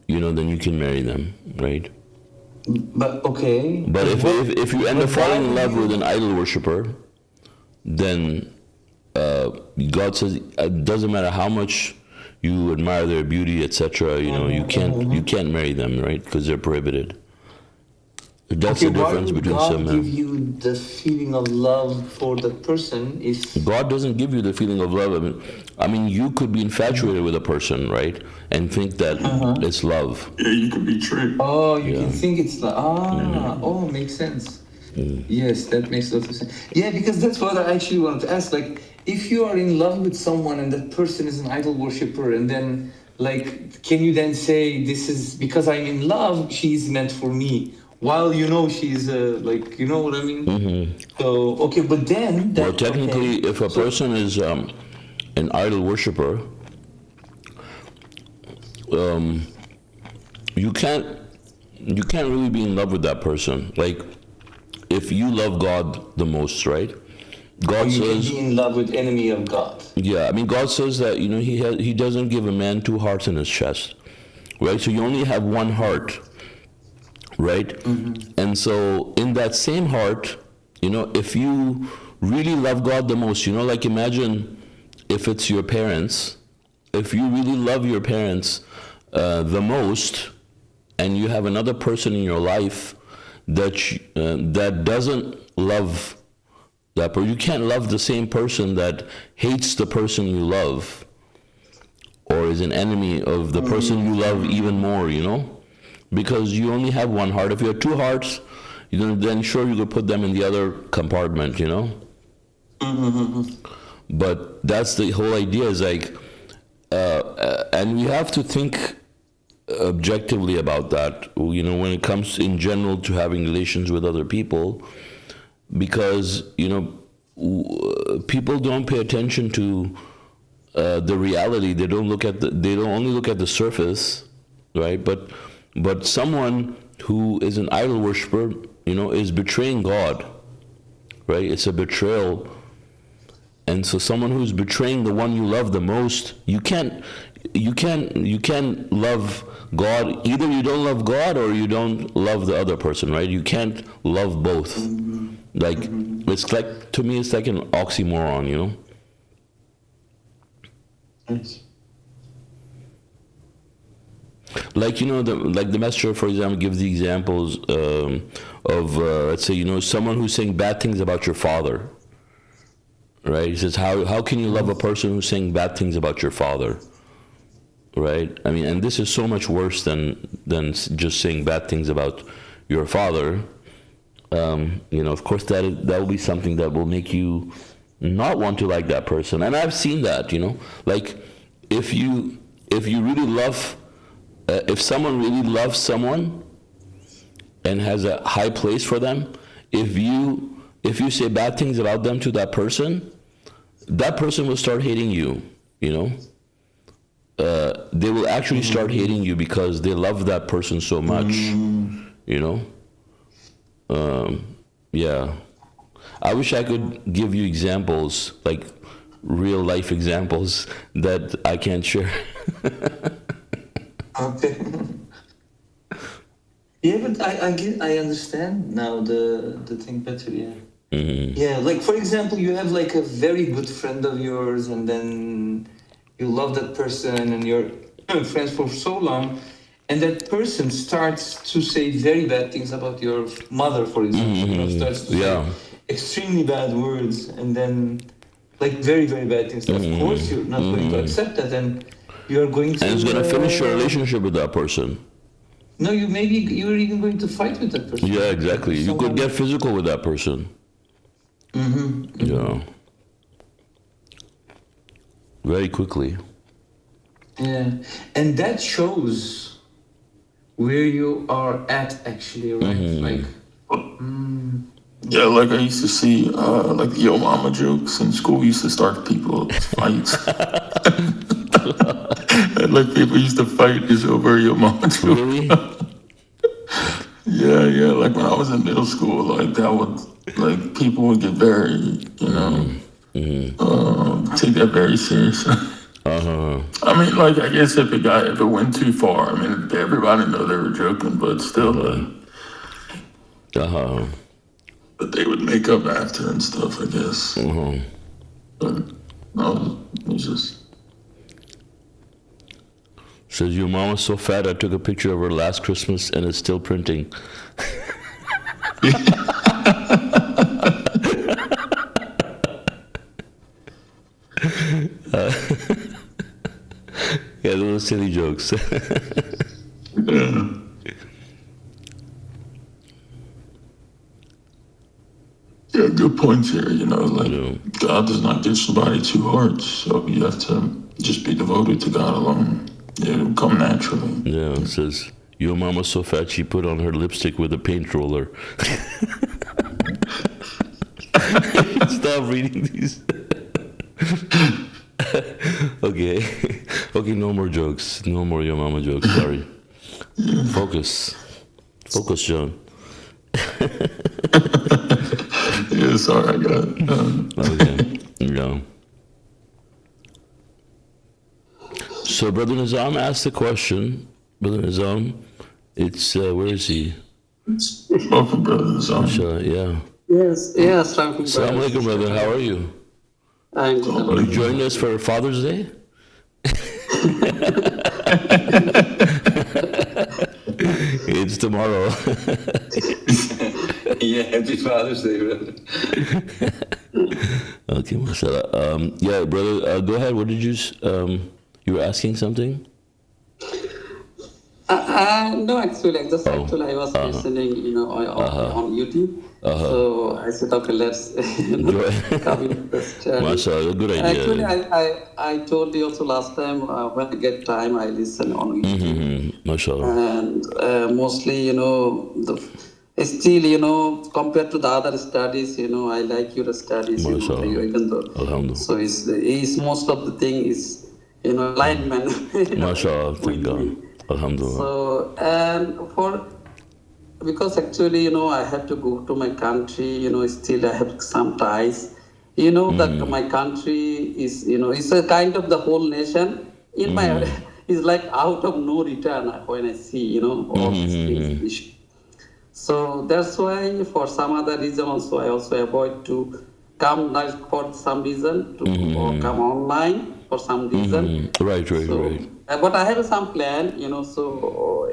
you know, then you can marry them, right? But okay. But if you end up falling in love with an idol worshiper, then God says it doesn't matter how much you admire their beauty, etc. You know, you can't marry them, right? Because they're prohibited. That's the difference between some. God give you the feeling of love for that person if God doesn't give you the feeling of love. I mean, you could be infatuated with a person, right, and think that it's love. Yeah, you could be tricked. Oh, you can think it's like oh, makes sense. Yes, that makes a lot of sense. Yeah, because that's what I actually wanted to ask. Like, if you are in love with someone and that person is an idol worshiper, and then like, can you then say this is because I'm in love? She's meant for me. While you know she's like, you know what I mean? So, okay, but then... Well, technically, if a person is an idol worshiper, you can't really be in love with that person. Like, if you love God the most, right? God you says... can be in love with enemy of God. Yeah, I mean, God says that, you know, he doesn't give a man two hearts in his chest, right? So you only have one heart. Right? And so in that same heart, you know, if you really love God the most, you know, like imagine if it's your parents, if you really love your parents the most, and you have another person in your life that doesn't love that person, you can't love the same person that hates the person you love or is an enemy of the person you love even more, you know? Because you only have one heart. If you have two hearts, you know, then sure you could put them in the other compartment, you know. But that's the whole idea. Is like, and we have to think objectively about that. You know, when it comes in general to having relations with other people, because you know, people don't pay attention to the reality. They don't look at they don't only look at the surface, right? But someone who is an idol worshiper, you know, is betraying God, right? It's a betrayal. And so someone who's betraying the one you love the most, you can't love God. Either you don't love God or you don't love the other person, right? You can't love both. Like, it's like, to me, it's like an oxymoron, you know? Yes. Like, you know, the messenger, for example, gives the examples of, let's say, you know, someone who's saying bad things about your father, right? He says, how can you love a person who's saying bad things about your father, right? I mean, and this is so much worse than just saying bad things about your father. You know, of course, that will be something that will make you not want to like that person. And I've seen that, you know, like if you really love. If someone really loves someone and has a high place for them, if you say bad things about them to that person will start hating you, you know? They will actually start hating you because they love that person so much, you know? Yeah. I wish I could give you examples, like real life examples that I can't share. Okay. Yeah, but I understand now the thing better. Yeah. Yeah, like for example, you have like a very good friend of yours, and then you love that person, and you're friends for so long, and that person starts to say very bad things about your mother, for example. Starts to say Yeah. extremely bad words, and then like very very bad things. Of course, you're not going to accept that, and you're going to. And it's going to finish your relationship with that person. No, you're even going to fight with that person. Yeah, exactly. You could get physical with that person. Yeah. Very quickly. Yeah, and that shows where you are at actually, right? Like, Yeah, like I used to see like the yo mama jokes in school used to start people fights. And like people used to fight just over yo mama jokes. Really? Yeah, like when I was in middle school, like that would like people would get very, take that very seriously. I mean, like I guess if it went too far, I mean everybody know they were joking, but still, but they would make up after and stuff, I guess. But no, it was just. Says your mom was so fat I took a picture of her last Christmas and it's still printing. Yeah, those are silly jokes. Yeah. Yeah, good points here. Like God does not give somebody two hearts, so you have to just be devoted to God alone. It'll come naturally. Yeah, it says your mom was so fat she put on her lipstick with a paint roller. Stop reading these. Okay, no more jokes. No more your mama jokes. Sorry. Focus, John. Yeah, sorry, I got it. Okay. Yeah. So, Brother Nizam asked the question. Brother Nizam, it's where is he? Welcome, brothers. Yeah. Yes, Assalamu Assalamu alaikum, brother. How are you? I'm good. You joined us for Father's Day? It's tomorrow. yeah, happy Father's Day, brother. Okay, mashallah. Yeah, brother, go ahead. What did you were asking something? No, actually, I was listening, on YouTube. So I said, okay, let's come in the study. Mashallah, good idea. Actually, I told you also last time, when I get time, I listen on YouTube. Mashallah. And mostly, still, compared to the other studies, I like your studies, Mashallah. even though. Alhamdulillah. So it's most of the thing is, alignment. Mashallah, thank God. Alhamdulillah. So, and because actually, I have to go to my country, still I have some ties. That my country is, it's a kind of the whole nation. In my, it's like out of no return when I see, all these things. So that's why for some other reason also, I also avoid to come like for some reason or come online for some reason. Right. But I have some plan, so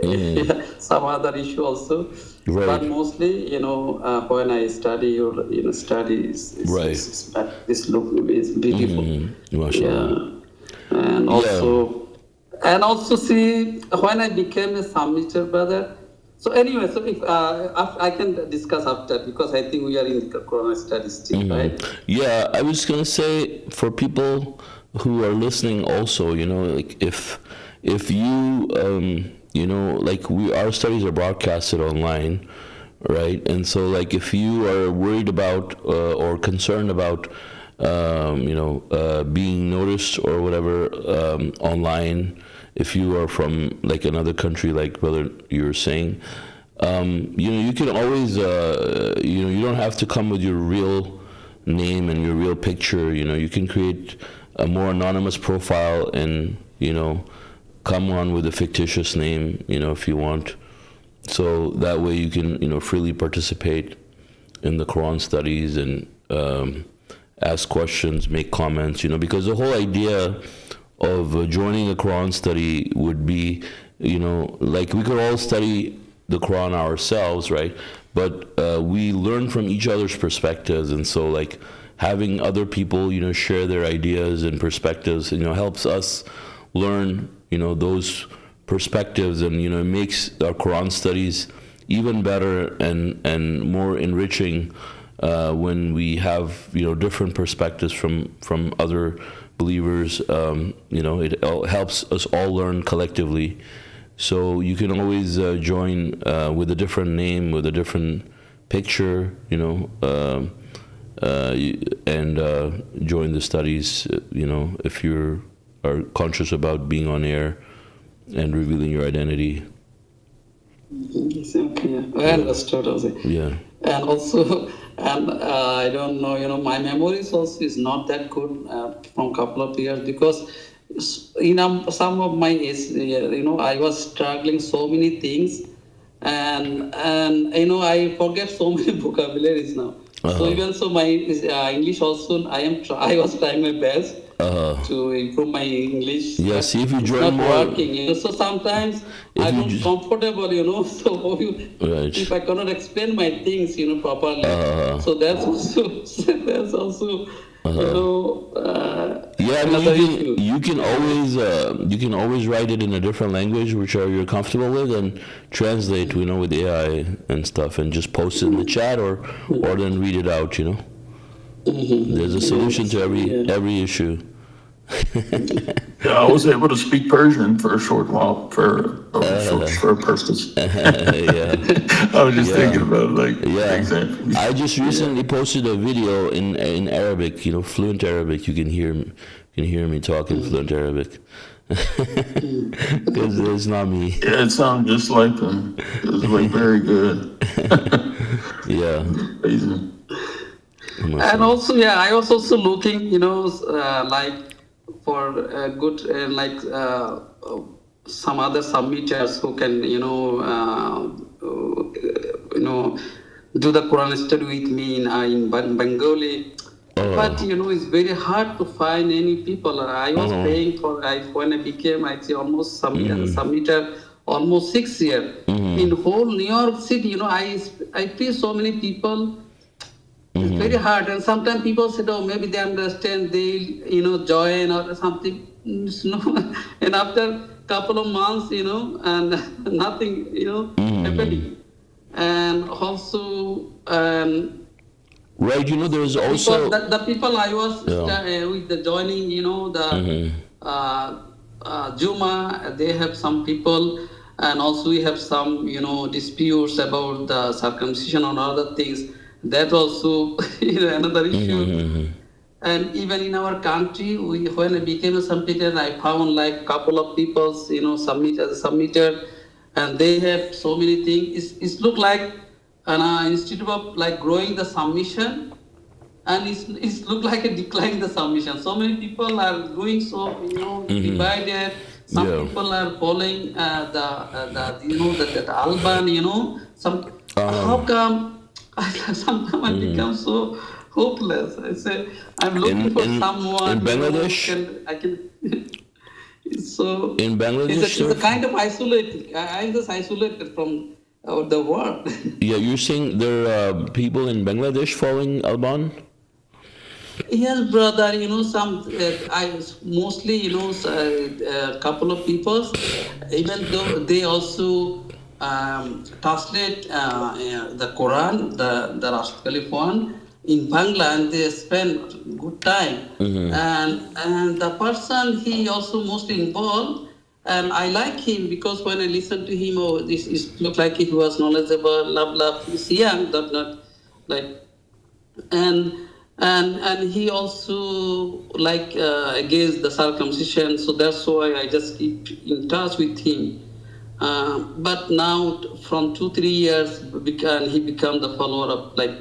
some other issue also. Right. But mostly, when I study or study, this look is beautiful. Mashallah. Yeah, and also see when I became a submitter brother. So anyway, so if I can discuss after because I think we are in the Quranic studies still, right? Yeah, I was gonna say for people who are listening also, like if you like our studies are broadcasted online, right? And so like if you are worried about or concerned about being noticed or whatever online, if you are from like another country, like brother you were saying, you can always you don't have to come with your real name and your real picture. You can create a more anonymous profile and come on with a fictitious name if you want, so that way you can freely participate in the Quran studies and ask questions, make comments, because the whole idea of joining a Quran study would be, like we could all study the Quran ourselves, right? But we learn from each other's perspectives, and so like having other people, share their ideas and perspectives, helps us learn, those perspectives, and it makes our Quran studies even better and more enriching when we have different perspectives from other believers. It helps us all learn collectively. So you can always join with a different name, with a different picture, and join the studies, if you are conscious about being on air and revealing your identity. Yes, okay. I understood also. Yeah. And also, I don't know, my memories also is not that good from a couple of years, because some of my I was struggling so many things, and I forget so many vocabularies now. So even so, my English also, I was trying my best to improve my English. Yeah, see if you join not more. working, so sometimes I don't comfortable, so Right. if I cannot explain my things, properly, so that's also Yeah, I mean, another issue. you can always write it in a different language, which you're comfortable with, and translate, with AI and stuff, and just post it in the chat, or then read it out. There's a solution to every issue. Yeah, I was able to speak Persian for a short while for a purpose. Yeah. I was just thinking about Yeah. example. I just recently posted a video in Arabic, fluent Arabic. You can hear me talking fluent Arabic. Because it's not me. Yeah, it sounded just like them. It was very good. Yeah. Amazing. And also, I was also looking, like for good, some other submitters who can, do the Quran study with me in Bengali. But it's very hard to find any people. I was paying for when I became, I see, almost submitter almost 6 years in whole New York City. I pay so many people. It's very hard, and sometimes people say, "Oh, maybe they understand. They, join or something." And after couple of months, and nothing, happening. And also, right. There's also the people I was with the joining, the Juma. They have some people, and also we have some, disputes about the circumcision and other things. That also another issue. And even in our country, when I became a submitter, I found like couple of people, submitted, and they have so many things. It's look like instead of like growing the submission, and it's look like a decline the submission. So many people are doing so, divided. Some people are following the Alban, some. How come? Sometimes I become so hopeless. I say I'm looking for someone in Bangladesh. I can. So in Bangladesh, it's a kind of isolated. I'm just isolated from the world. Yeah, you're saying there are people in Bangladesh following Alban? Yes, brother. Some I mostly a couple of people, even though they also. Translate the Quran, the Rashid Khalif one in Bangla, and they spend good time. And the person, he also mostly involved, and I like him because when I listen to him, this is look like he was knowledgeable, love. He's young, but not like, and he also like against the circumcision. So that's why I just keep in touch with him. But now, from 2-3 years, he became the follower of like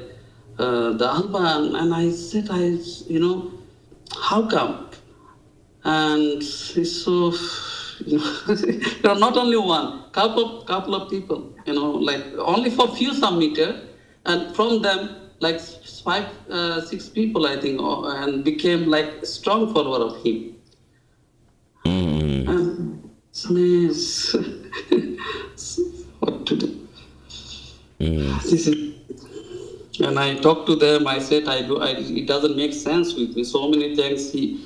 the Alban, and I said, how come? And he's so, not only one, couple of people, like only for few submitters, and from them, like 6 people, I think, and became like strong follower of him. And so what to do? This is, and I talked to them. I said, it doesn't make sense with me. So many things he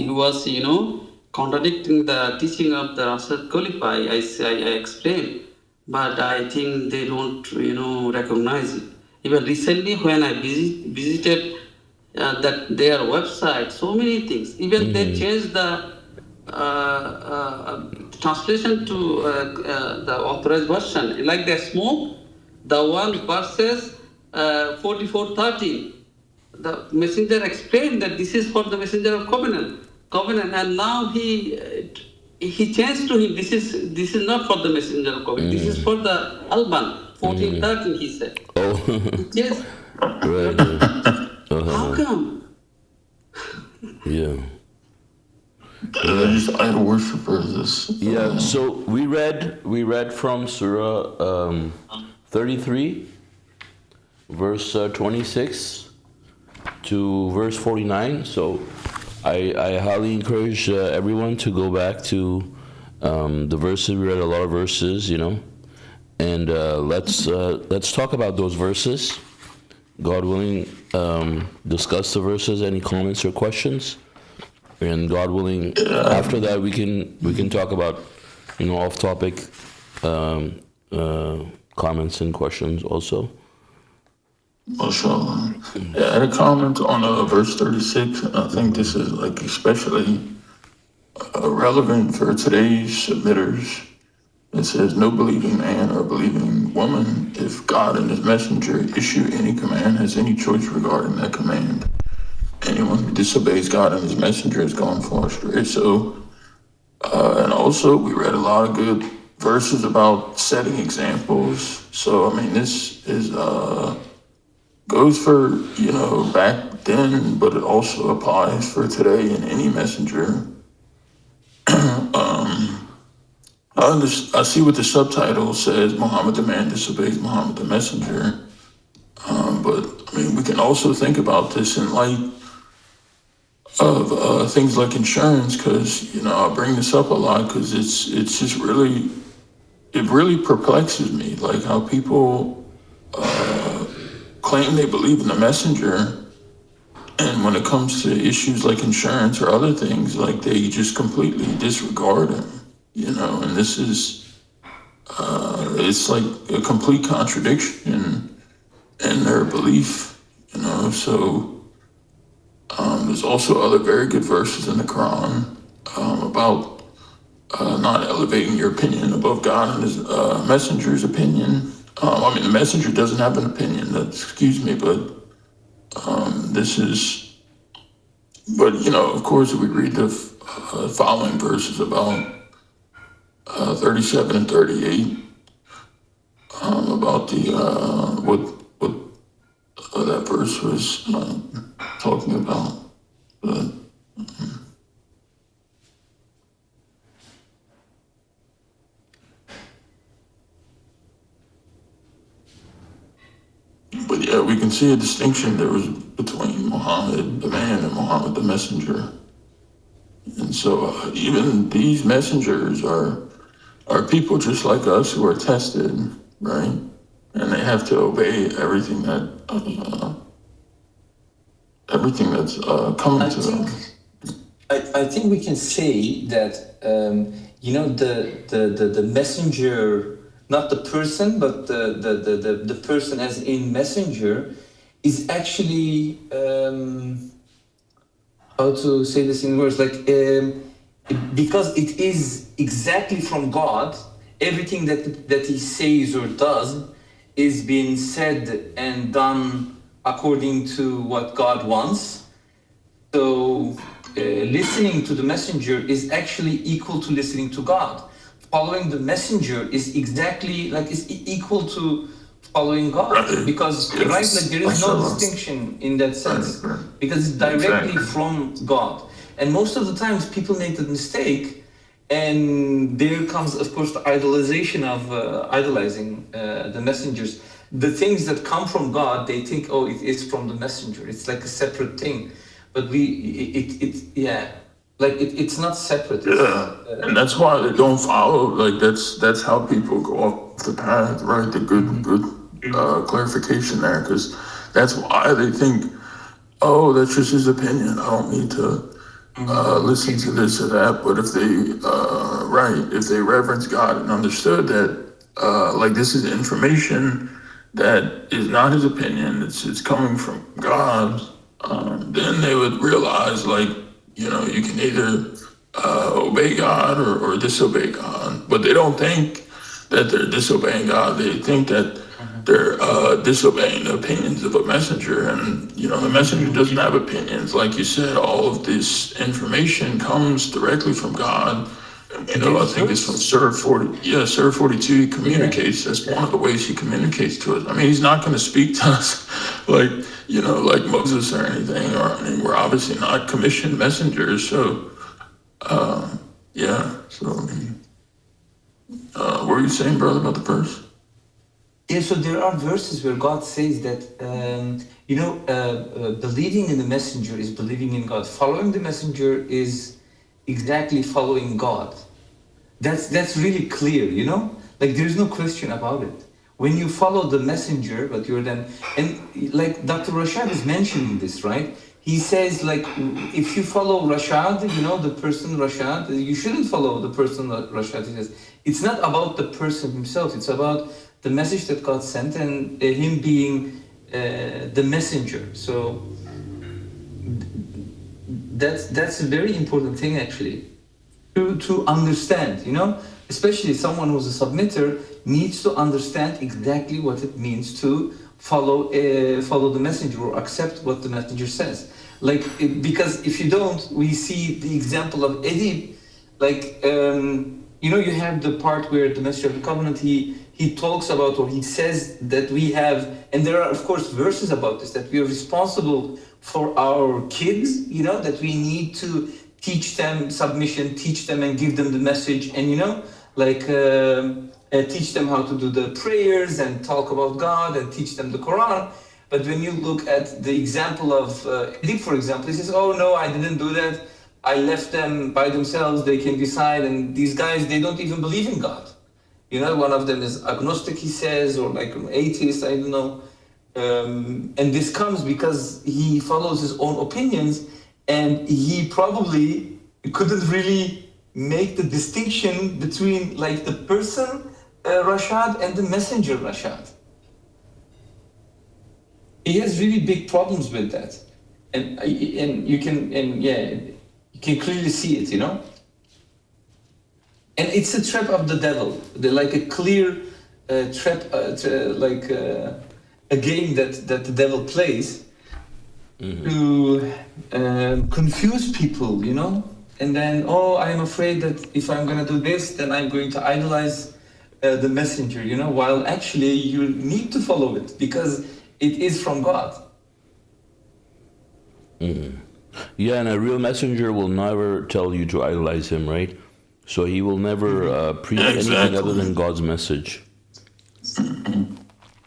was, contradicting the teaching of the Rashad Khalifa. I explained, but I think they don't, recognize it. Even recently, when I visited that their website, so many things. Even they changed the translation to the authorized version. Like they smoke, the one verses 44:13. The messenger explained that this is for the messenger of covenant, and now he changed to him. This is not for the messenger of covenant. This is for the Alban 14:13. He said. Oh. Yes. Right. How come? Yeah. They're just idol worshippers. Yeah. So we read from Surah 33, verse 26 to verse 49. So I highly encourage everyone to go back to the verses. We read a lot of verses, and let's talk about those verses. God willing, discuss the verses. Any comments or questions? And God willing, after that we can talk about off-topic comments and questions also. MashaAllah. Yeah, I had a comment on verse 36. I think this is especially relevant for today's submitters. It says, "No believing man or believing woman, if God and his messenger issue any command, has any choice regarding that command. Anyone who disobeys God and his messenger is gone far astray." So, and also we read a lot of good verses about setting examples. So, this is goes for, back then, but it also applies for today in any messenger. I see what the subtitle says, Muhammad the man disobeys Muhammad the messenger. But we can also think about this in light of things like insurance, because, I bring this up a lot because it's just really perplexes me, like how people claim they believe in the messenger, and when it comes to issues like insurance or other things, they just completely disregard him, and this is it's like a complete contradiction in their belief, so there's also other very good verses in the Quran about not elevating your opinion above God and his messenger's opinion. The messenger doesn't have an opinion, but this is, of course, we read the following verses about 37 and 38 about the what that verse was talking about. But yeah, we can see a distinction there was between Muhammad the man and Muhammad the messenger. And so even these messengers are people just like us who are tested, right? And they have to obey everything that's coming to them. I think we can say that the messenger, not the person, but the person as in messenger, is actually how to say this in words, because it is exactly from God. Everything that he says or does is being said and done according to what God wants. So listening to the messenger is actually equal to listening to God. Following the messenger is exactly is equal to following God, because there is no distinction in that sense, because it's directly from God. And most of the times people make the mistake, and there comes, of course, the idolization of idolizing the messengers. the things that come from God, they think, oh, it is from the messenger. It's like a separate thing. But it's not separate. Yeah, and that's why they don't follow. Like that's how people go off the path, right? The good clarification there, because that's why they think, oh, that's just his opinion. I don't need to listen to this or that. But if they reverence God and understood that, like this is information that is not his opinion, it's coming from God, then they would realize, like, you know, you can either obey God or disobey God. But they don't think that they're disobeying God. They think that they're disobeying the opinions of a messenger. And, you know, the messenger doesn't have opinions. Like you said, all of this information comes directly from God. You know, I think it's from Surah 40. Yeah, Surah 42, he communicates. That's one of the ways he communicates to us. I mean, he's not going to speak to us like, you know, like Moses or anything. Or, I mean, we're obviously not commissioned messengers. So, yeah. So, I mean, what were you saying, brother, about the verse? Yeah, so there are verses where God says that, believing in the messenger is believing in God. Following the messenger is exactly following God. That's really clear, you know? Like there's no question about it. When you follow the messenger, but you're then, and like Dr. Rashad is mentioning this, right? He says, like, if you follow Rashad, you know, the person Rashad, you shouldn't follow the person Rashad. He says, it's not about the person himself, it's about the message that God sent and him being the messenger. So that's a very important thing, actually, to understand, you know, especially someone who's a submitter needs to understand exactly what it means to follow the messenger or accept what the messenger says. Like, because if you don't, we see the example of Edib, like, you know, you have the part where the messenger of the covenant, he talks about, or he says that we have, and there are of course verses about this, that we are responsible for our kids, you know, that we need to teach them submission, teach them and give them the message, and, you know, like teach them how to do the prayers and talk about God and teach them the Quran. But when you look at the example of Edip, for example, he says, oh no, I didn't do that. I left them by themselves, they can decide, and these guys, they don't even believe in God. You know, one of them is agnostic, he says, or like an atheist, I don't know. And this comes because he follows his own opinions, and he probably couldn't really make the distinction between like the person Rashad and the messenger Rashad. He has really big problems with that, and you can clearly see it, you know. And it's a trap of the devil. They're like a clear trap, a game that the devil plays to confuse people, you know. And then, oh, I'm afraid that if I'm going to do this, then I'm going to idolize the messenger, you know, while actually you need to follow it because it is from God. Yeah, and a real messenger will never tell you to idolize him, right? So he will never preach anything other than God's message.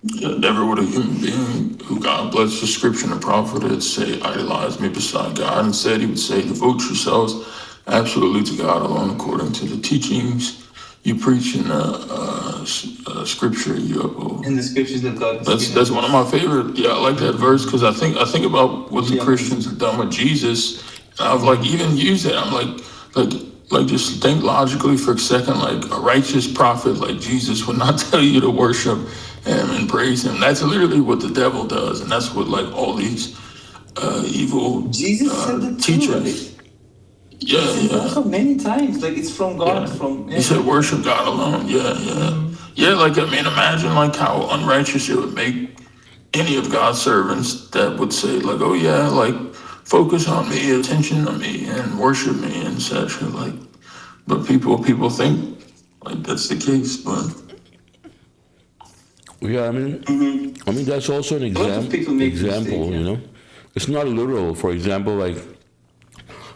Yeah, never would a human being who God blessed the scripture and the prophet would say, idolize me beside God. Instead, he would say, devote yourselves absolutely to God alone according to the teachings you preach in scripture you uphold. In the scriptures that God that's one of my favorite. Yeah, I like that verse because I think about what the Christians have done with Jesus. And I've like even used it. I'm like just think logically for a second. Like a righteous prophet like Jesus would not tell you to worship him and praise him. That's literally what the devil does, and that's what like all these evil Jesus said the teachers. Yeah. Also many times, like it's from God. He said, "Worship God alone." Yeah. Like I mean, imagine like how unrighteous it would make any of God's servants that would say, like, "Oh yeah, like focus on me, attention on me, and worship me, and such." Like, but people think like that's the case, but. Yeah, I mean, that's also an example, you know. It's not literal. For example, like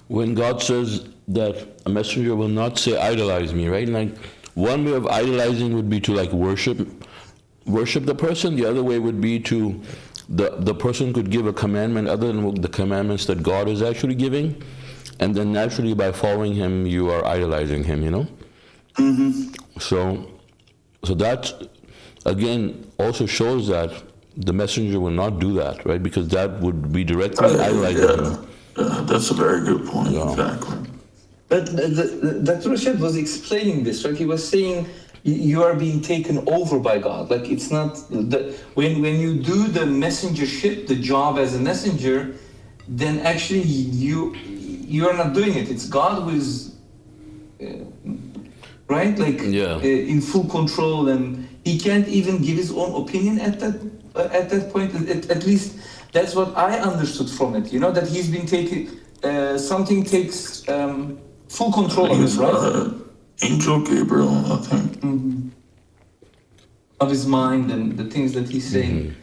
when God says that a messenger will not say idolize me, right? Like one way of idolizing would be to like worship worship the person. The other way would be to, the person could give a commandment other than the commandments that God is actually giving, and then naturally by following him, you are idolizing him, you know? So that, again, also shows that the messenger will not do that, right? Because that would be directly idolizing him. That's a very good point, Yeah. exactly. But Dr. Rashad was explaining this, right? He was saying you are being taken over by God. Like it's not when you do the messengership, the job as a messenger, then actually you are not doing it. It's God who is right, like in full control, and he can't even give his own opinion at that point. At least that's what I understood from it. You know, that he's been taken. Something takes full control of him, right? Angel Gabriel, I think. Of his mind and the things that he's saying.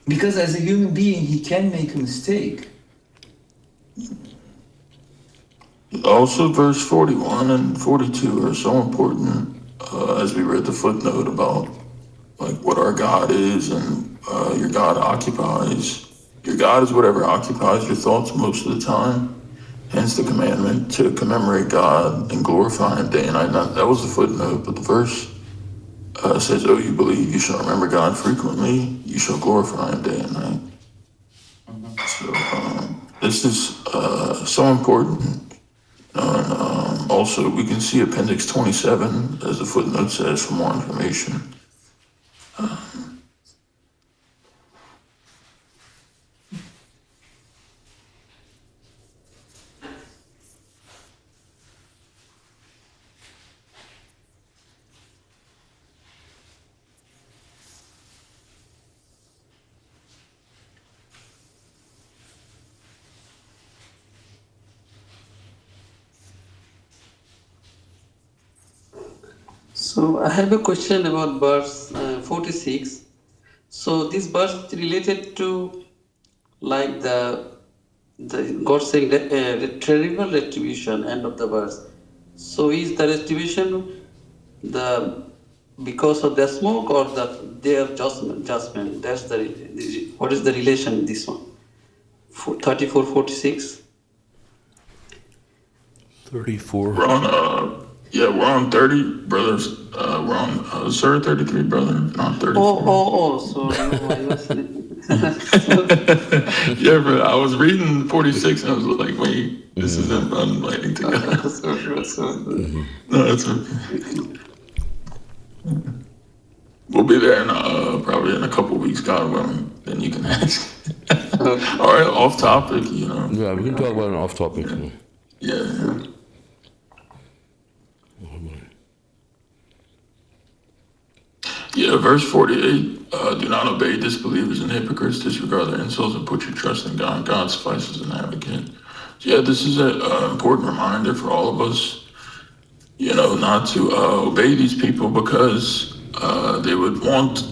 Because as a human being, he can make a mistake. Also, verse 41 and 42 are so important, as we read the footnote about like what our God is, and your God occupies. Your God is whatever occupies your thoughts most of the time. Hence the commandment to commemorate God and glorify him day and night. Now, that was the footnote, but the verse says, "Oh, you believe, you shall remember God frequently, you shall glorify him day and night." So this is so important. And also, we can see Appendix 27, as the footnote says, for more information. So I have a question about verse 46. So this verse is related to like the God saying that terrible retribution, end of the verse. So is the retribution because of the smoke or their judgment? That's what is the relation in this one? 34, 46. 34. We're on, we're on 30, brothers. We're on, sir, 33, brother, not 34. So no, I was Yeah, but I was reading 46 and I was like, wait, this isn't unrelating to God. No, that's okay. We'll be there in probably in a couple weeks, God willing. Then you can ask. All right, off topic, you know. Yeah, we can talk about an off topic. Yeah. Yeah, verse 48, do not obey disbelievers and hypocrites, disregard their insults, and put your trust in God. God suffices an advocate. So yeah, this is an important reminder for all of us, you know, not to obey these people because they would want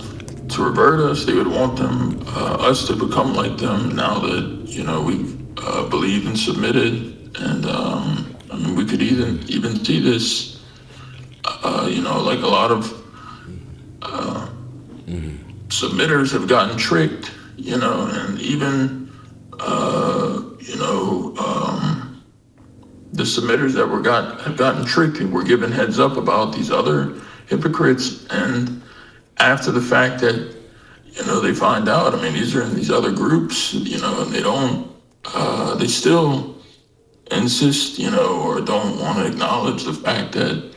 to revert us. They would want us to become like them now that, you know, we've believed and submitted. And I mean, we could even see this, you know, like a lot of submitters have gotten tricked, you know, and even, you know, the submitters that have gotten tricked and were given heads up about these other hypocrites. And after the fact that, you know, they find out, I mean, these are in these other groups, you know, and they still insist, you know, or don't want to acknowledge the fact that,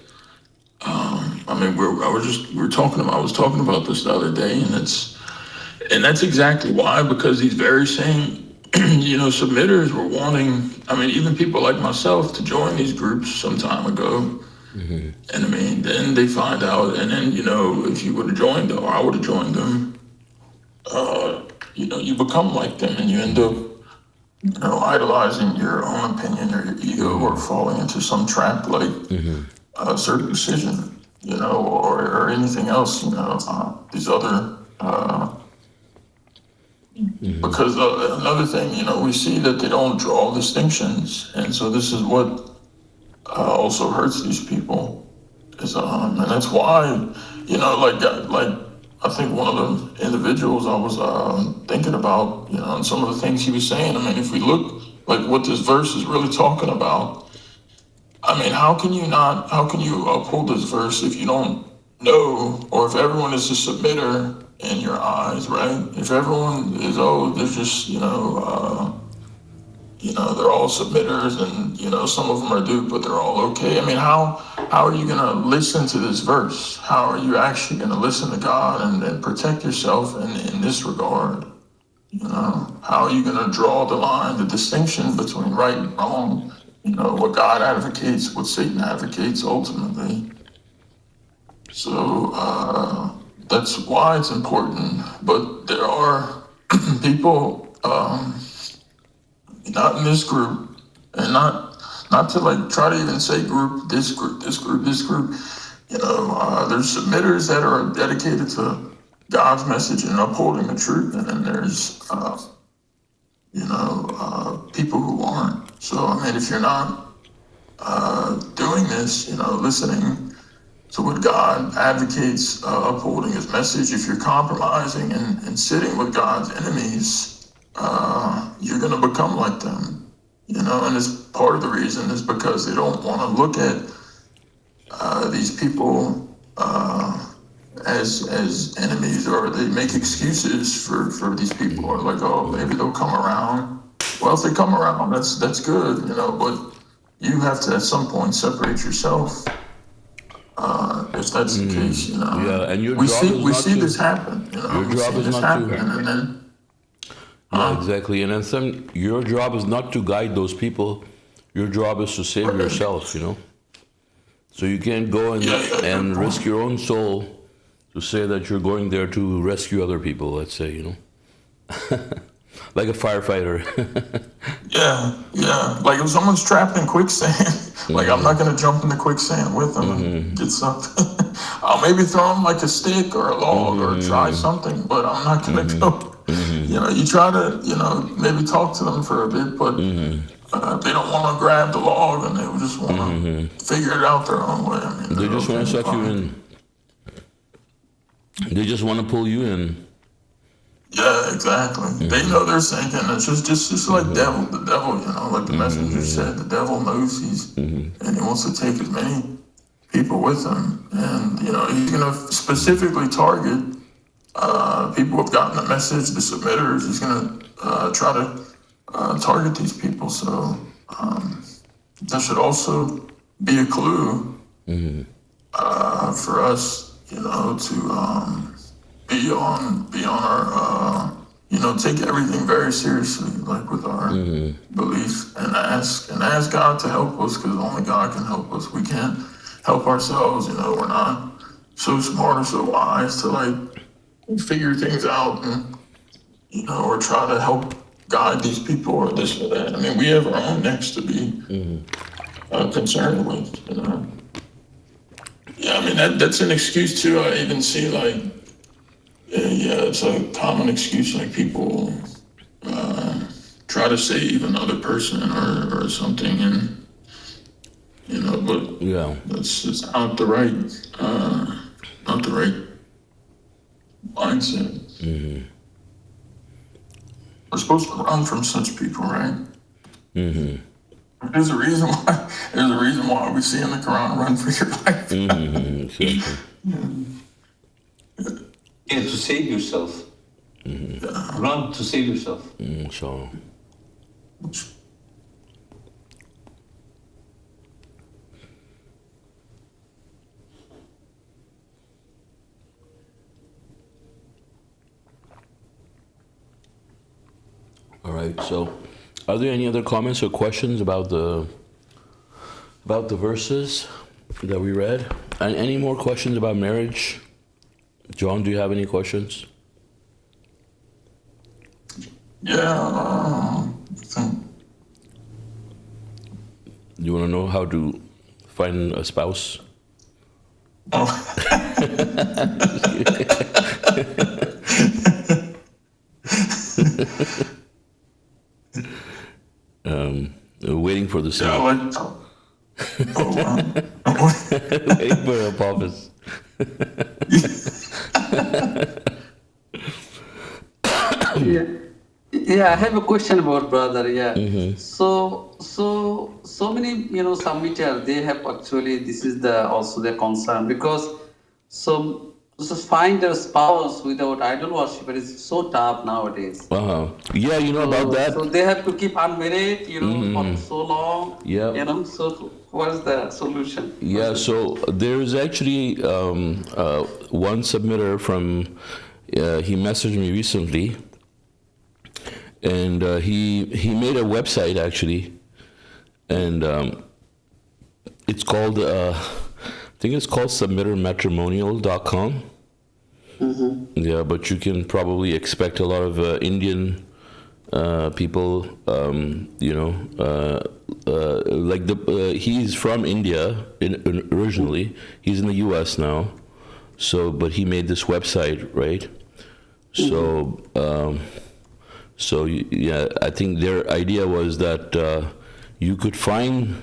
I mean, I was talking about this the other day, and that's exactly why, because these very same, you know, submitters were wanting, I mean, even people like myself to join these groups some time ago. And I mean, then they find out, and then, you know, if you would have joined them, or I would have joined them, you know, you become like them, and you end up, you know, idolizing your own opinion or your ego, or falling into some trap like circumcision, you know, or anything else, you know, these other, because another thing, you know, we see that they don't draw distinctions, and so this is what also hurts these people, is, and that's why, you know, like I think one of the individuals I was thinking about, and some of the things he was saying. I mean, if we look like what this verse is really talking about, I mean, how can you uphold this verse if you don't know, or if everyone is a submitter in your eyes, right? If everyone is, they're just, they're all submitters, and some of them are duped, but they're all okay. I mean, how are you gonna listen to this verse? How are you actually gonna listen to God and protect yourself in this regard? How are you gonna draw the line, the distinction between right and wrong? What God advocates, what Satan advocates ultimately. So that's why it's important. But there are people, not in this group, and not to like try to even say group, this group, this group, this group. There's submitters that are dedicated to God's message and upholding the truth, and then there's people who aren't. So I mean, if you're not doing this, listening to what God advocates, upholding His message, if you're compromising and sitting with God's enemies, you're going to become like them. And it's part of the reason is because they don't want to look at these people as enemies, or they make excuses for these people, or like, oh, maybe they'll come around. Well, if they come around, that's good, but you have to at some point separate yourself. If that's the case, Yeah, and your we job see is we not see to, this happen. your We job see is this not to. happen, and then Yeah, exactly. And then your job is not to guide those people. Your job is to save yourself, So you can't go and risk your own soul to say that you're going there to rescue other people, let's say, like a firefighter. yeah. Like if someone's trapped in quicksand, like I'm not gonna jump in the quicksand with them and get something. I'll maybe throw them like a stick or a log or try something, but I'm not gonna go. You try to, maybe talk to them for a bit, but they don't want to grab the log, and they just want to figure it out their own way. I mean, They just want to suck you in. They just want to pull you in. Yeah, exactly. They know they're sinking. It's just like the devil, like the messenger said, the devil knows and he wants to take as many people with him. And, he's going to specifically target people who have gotten the message, the submitters. He's going to try to target these people. So that should also be a clue for us, to be on our take everything very seriously, like with our beliefs, and ask God to help us, because only God can help us. We can't help ourselves. We're not so smart or so wise to like figure things out and or try to help guide these people or this or that. I mean, we have our own necks to be concerned with. Yeah, I mean that's an excuse too. I even see like. Yeah, it's a common excuse, like people try to save another person or something, and but that's not the right mindset. We're supposed to run from such people, right? There's a reason why. There's a reason why we see in the Quran, "Run for your life." Exactly. Yeah, to save yourself. Run to save yourself. So. All right. So, are there any other comments or questions about the verses that we read? And any more questions about marriage? John, do you have any questions? Yeah. You want to know how to find a spouse? Waiting for the same. Waiting for a office. Yeah. Yeah, I have a question about brother. Yeah. Mm-hmm. So many, submitters, they have actually, this is the also their concern because so find a spouse without idol worshipper is so tough nowadays. Yeah, you know about So that? they have to keep unmarried, for Mm-hmm. so long, Yeah. So what is the solution? Yeah, so there's actually one submitter from, he messaged me recently, and he made a website actually, and it's called, I think it's called submittermatrimonial.com. Yeah, but you can probably expect a lot of Indian people, like he's from India originally. He's in the U.S. now, but he made this website, right? Yeah, I think their idea was that you could find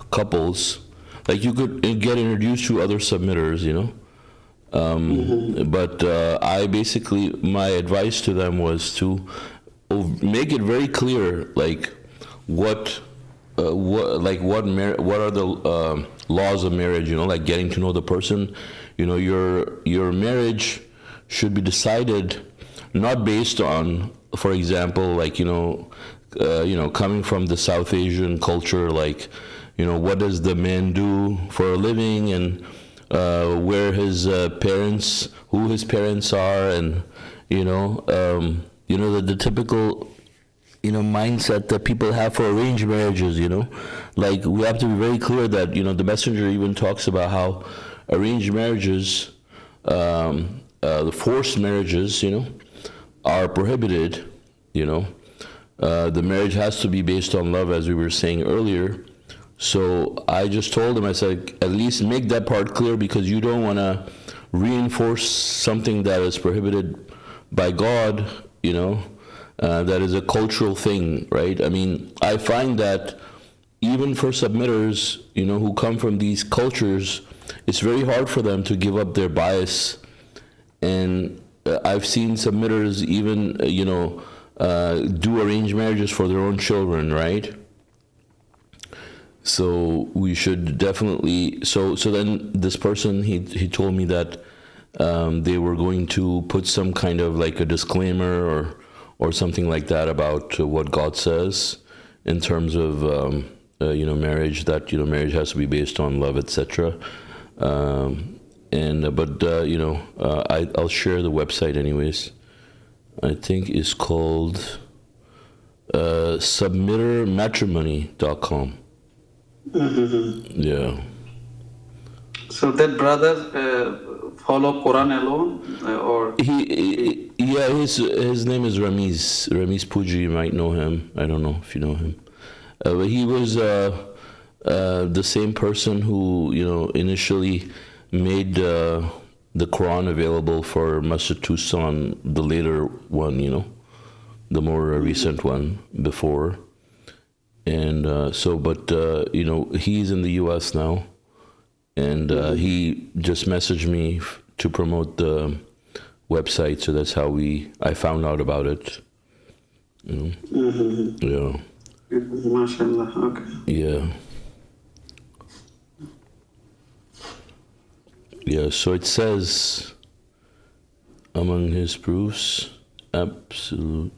couples, like you could get introduced to other submitters, but I basically, my advice to them was to make it very clear, like what are the laws of marriage, like getting to know the person. Your marriage should be decided not based on, for example, like coming from the South Asian culture, like what does the man do for a living, and where his parents, who his parents are, and the typical mindset that people have for arranged marriages. Like, we have to be very clear that the messenger even talks about how arranged marriages, the forced marriages, are prohibited. The marriage has to be based on love, as we were saying earlier. So I just told him, I said, at least make that part clear, because you don't want to reinforce something that is prohibited by God, that is a cultural thing, right? I mean, I find that even for submitters, who come from these cultures, it's very hard for them to give up their bias. And I've seen submitters even, do arranged marriages for their own children, right? So we should definitely. So then this person, he told me that they were going to put some kind of like a disclaimer or something like that about what God says in terms of marriage, that marriage has to be based on love, etc. I'll share the website anyways. I think it's called submittermatrimony.com. Yeah. So that brother follow Quran alone, or his name is Ramiz Puji. You might know him. I don't know if you know him. But he was the same person who initially made the Quran available for Masjid Tucson, the later one, the more recent one before. And he's in the U.S. now, and he just messaged me to promote the website, so that's how I found out about it. Yeah. MashaAllah. Okay. Yeah. Yeah. So it says among his proofs, among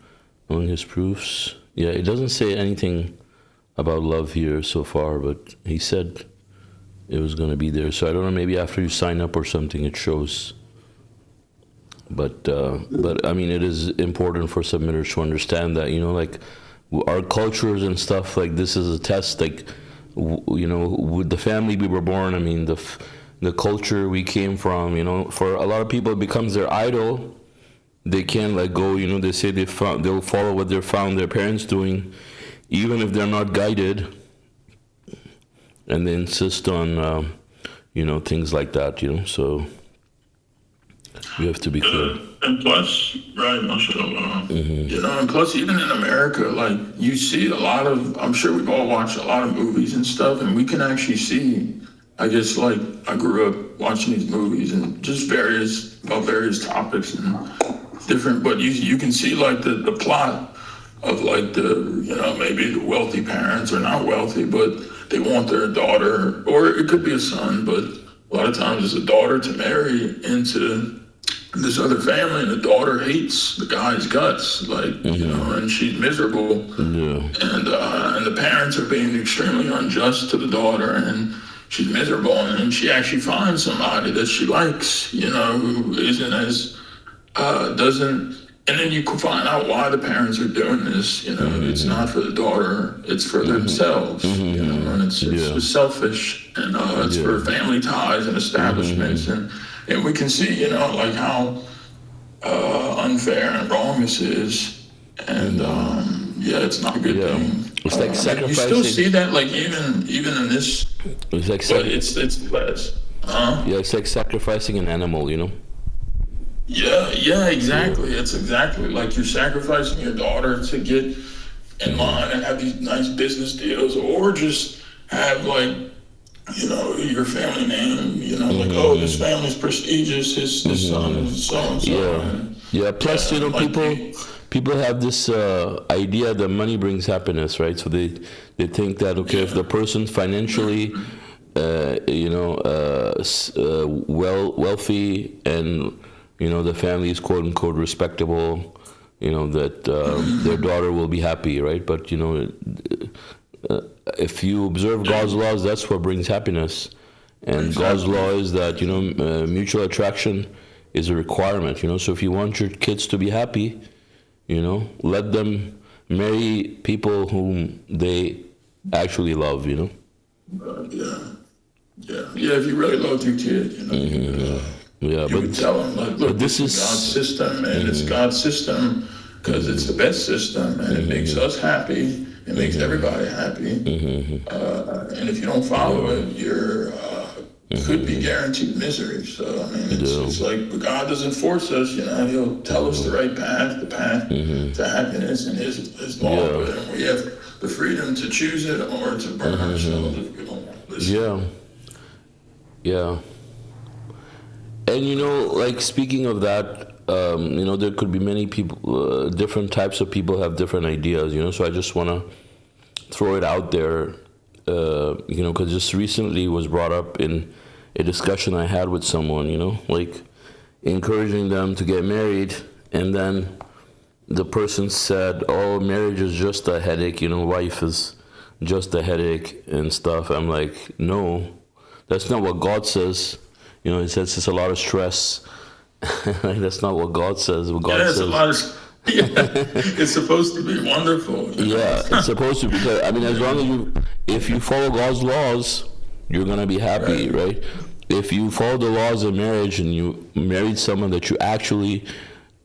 his proofs. Yeah, it doesn't say anything about love here so far, but he said it was going to be there. So I don't know, maybe after you sign up or something it shows. But I mean, it is important for submitters to understand that, like our cultures and stuff, like this is a test, like, with the family we were born, I mean, the culture we came from, for a lot of people it becomes their idol. They can't let go, they say they'll follow what they found their parents doing, even if they're not guided, and they insist on, things like that, so you have to be clear. And plus, right, mashallah, and plus even in America, like you see a lot of, I'm sure we've all watched a lot of movies and stuff, and we can actually see, I guess, like I grew up watching these movies and just various topics, and different, but you can see like the plot of like maybe the wealthy parents are not wealthy, but they want their daughter, or it could be a son, but a lot of times it's a daughter to marry into this other family, and the daughter hates the guy's guts, like, and she's miserable. And the parents are being extremely unjust to the daughter, and she's miserable, and she actually finds somebody that she likes, who isn't as, doesn't, and then you can find out why the parents are doing this, it's not for the daughter, it's for themselves, and it's selfish, and it's for family ties and establishments, and we can see, like how unfair and wrong this is, and it's not a good thing. It's like sacrificing. You still see that, like even in this, it's like but it's less. It's like sacrificing an animal, Yeah, exactly. It's exactly like you're sacrificing your daughter to get in line and have these nice business deals, or just have like, your family name, like, oh, this family's prestigious, his son is so and so. Yeah. Plus, people have this idea that money brings happiness, right? So they think that if the person's financially, wealthy, and the family is quote unquote respectable, that their daughter will be happy, right? But if you observe God's laws, that's what brings happiness. And God's law is that mutual attraction is a requirement. So if you want your kids to be happy, let them marry people whom they actually love. Yeah. If you really love your kid, you would tell them, like, look, this is God's system, and it's God's system because it's the best system, and it makes us happy. It makes everybody happy. And if you don't follow it, you're could be guaranteed misery. So, I mean, it's like, but God doesn't force us, He'll tell us the right path, the path to happiness in His law. But we have the freedom to choose it or to burn ourselves if we don't want to listen. Yeah. And, like, speaking of that, there could be many people, different types of people have different ideas, so I just want to throw it out there, because just recently was brought up in a discussion I had with someone, like encouraging them to get married, and then the person said, oh, marriage is just a headache, wife is just a headache and stuff. I'm like, no, that's not what God says. He says it's a lot of stress. That's not what God says. What God says, a lot of. It's supposed to be wonderful. It's supposed to be. Because, as long as if you follow God's laws, you're gonna be happy, right? If you follow the laws of marriage and you married someone that you actually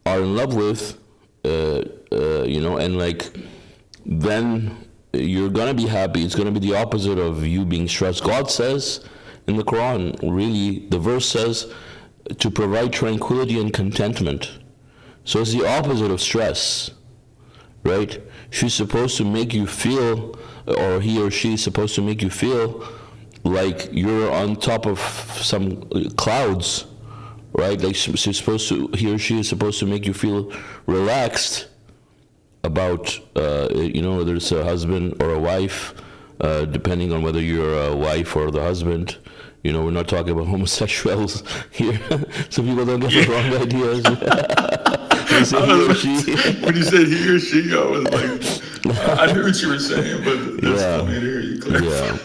are in love with, and like, then you're gonna be happy. It's gonna be the opposite of you being stressed. God says in the Quran, really, the verse says to provide tranquility and contentment. So it's the opposite of stress, right? She's supposed to make you feel, or he or she is supposed to make you feel like you're on top of some clouds, right? Like he or she is supposed to make you feel relaxed about, whether it's a husband or a wife, depending on whether you're a wife or the husband. We're not talking about homosexuals here, so people don't get the wrong ideas. When you said he or she, I was like, I knew what you were saying, but that's funny to hear you clarify.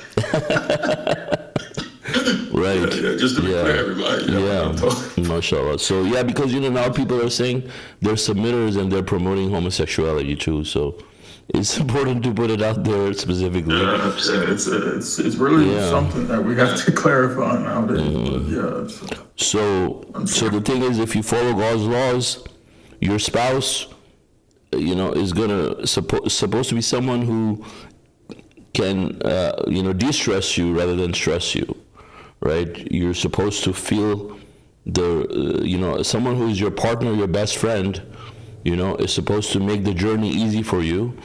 Right. Just to be clear, everybody. Mashallah. So because now people are saying they're submitters and they're promoting homosexuality too. So it's important to put it out there specifically. It's really something that we have to clarify nowadays. So the thing is, if you follow God's laws, your spouse, is supposed to be someone who can, de-stress you rather than stress you, right? You're supposed to feel someone who is your partner, your best friend, is supposed to make the journey easy for you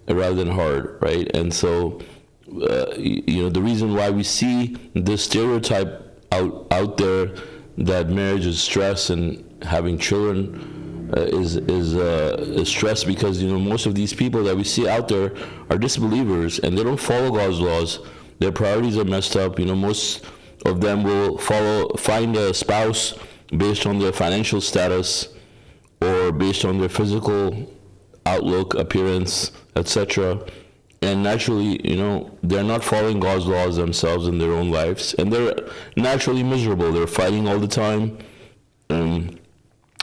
rather than hard, right? And so, the reason why we see this stereotype out there that marriage is stress and having children is stressed because most of these people that we see out there are disbelievers and they don't follow God's laws. Their priorities are messed up. Most of them will find a spouse based on their financial status or based on their physical outlook, appearance, etc. And naturally, they're not following God's laws themselves in their own lives, and they're naturally miserable. They're fighting all the time, and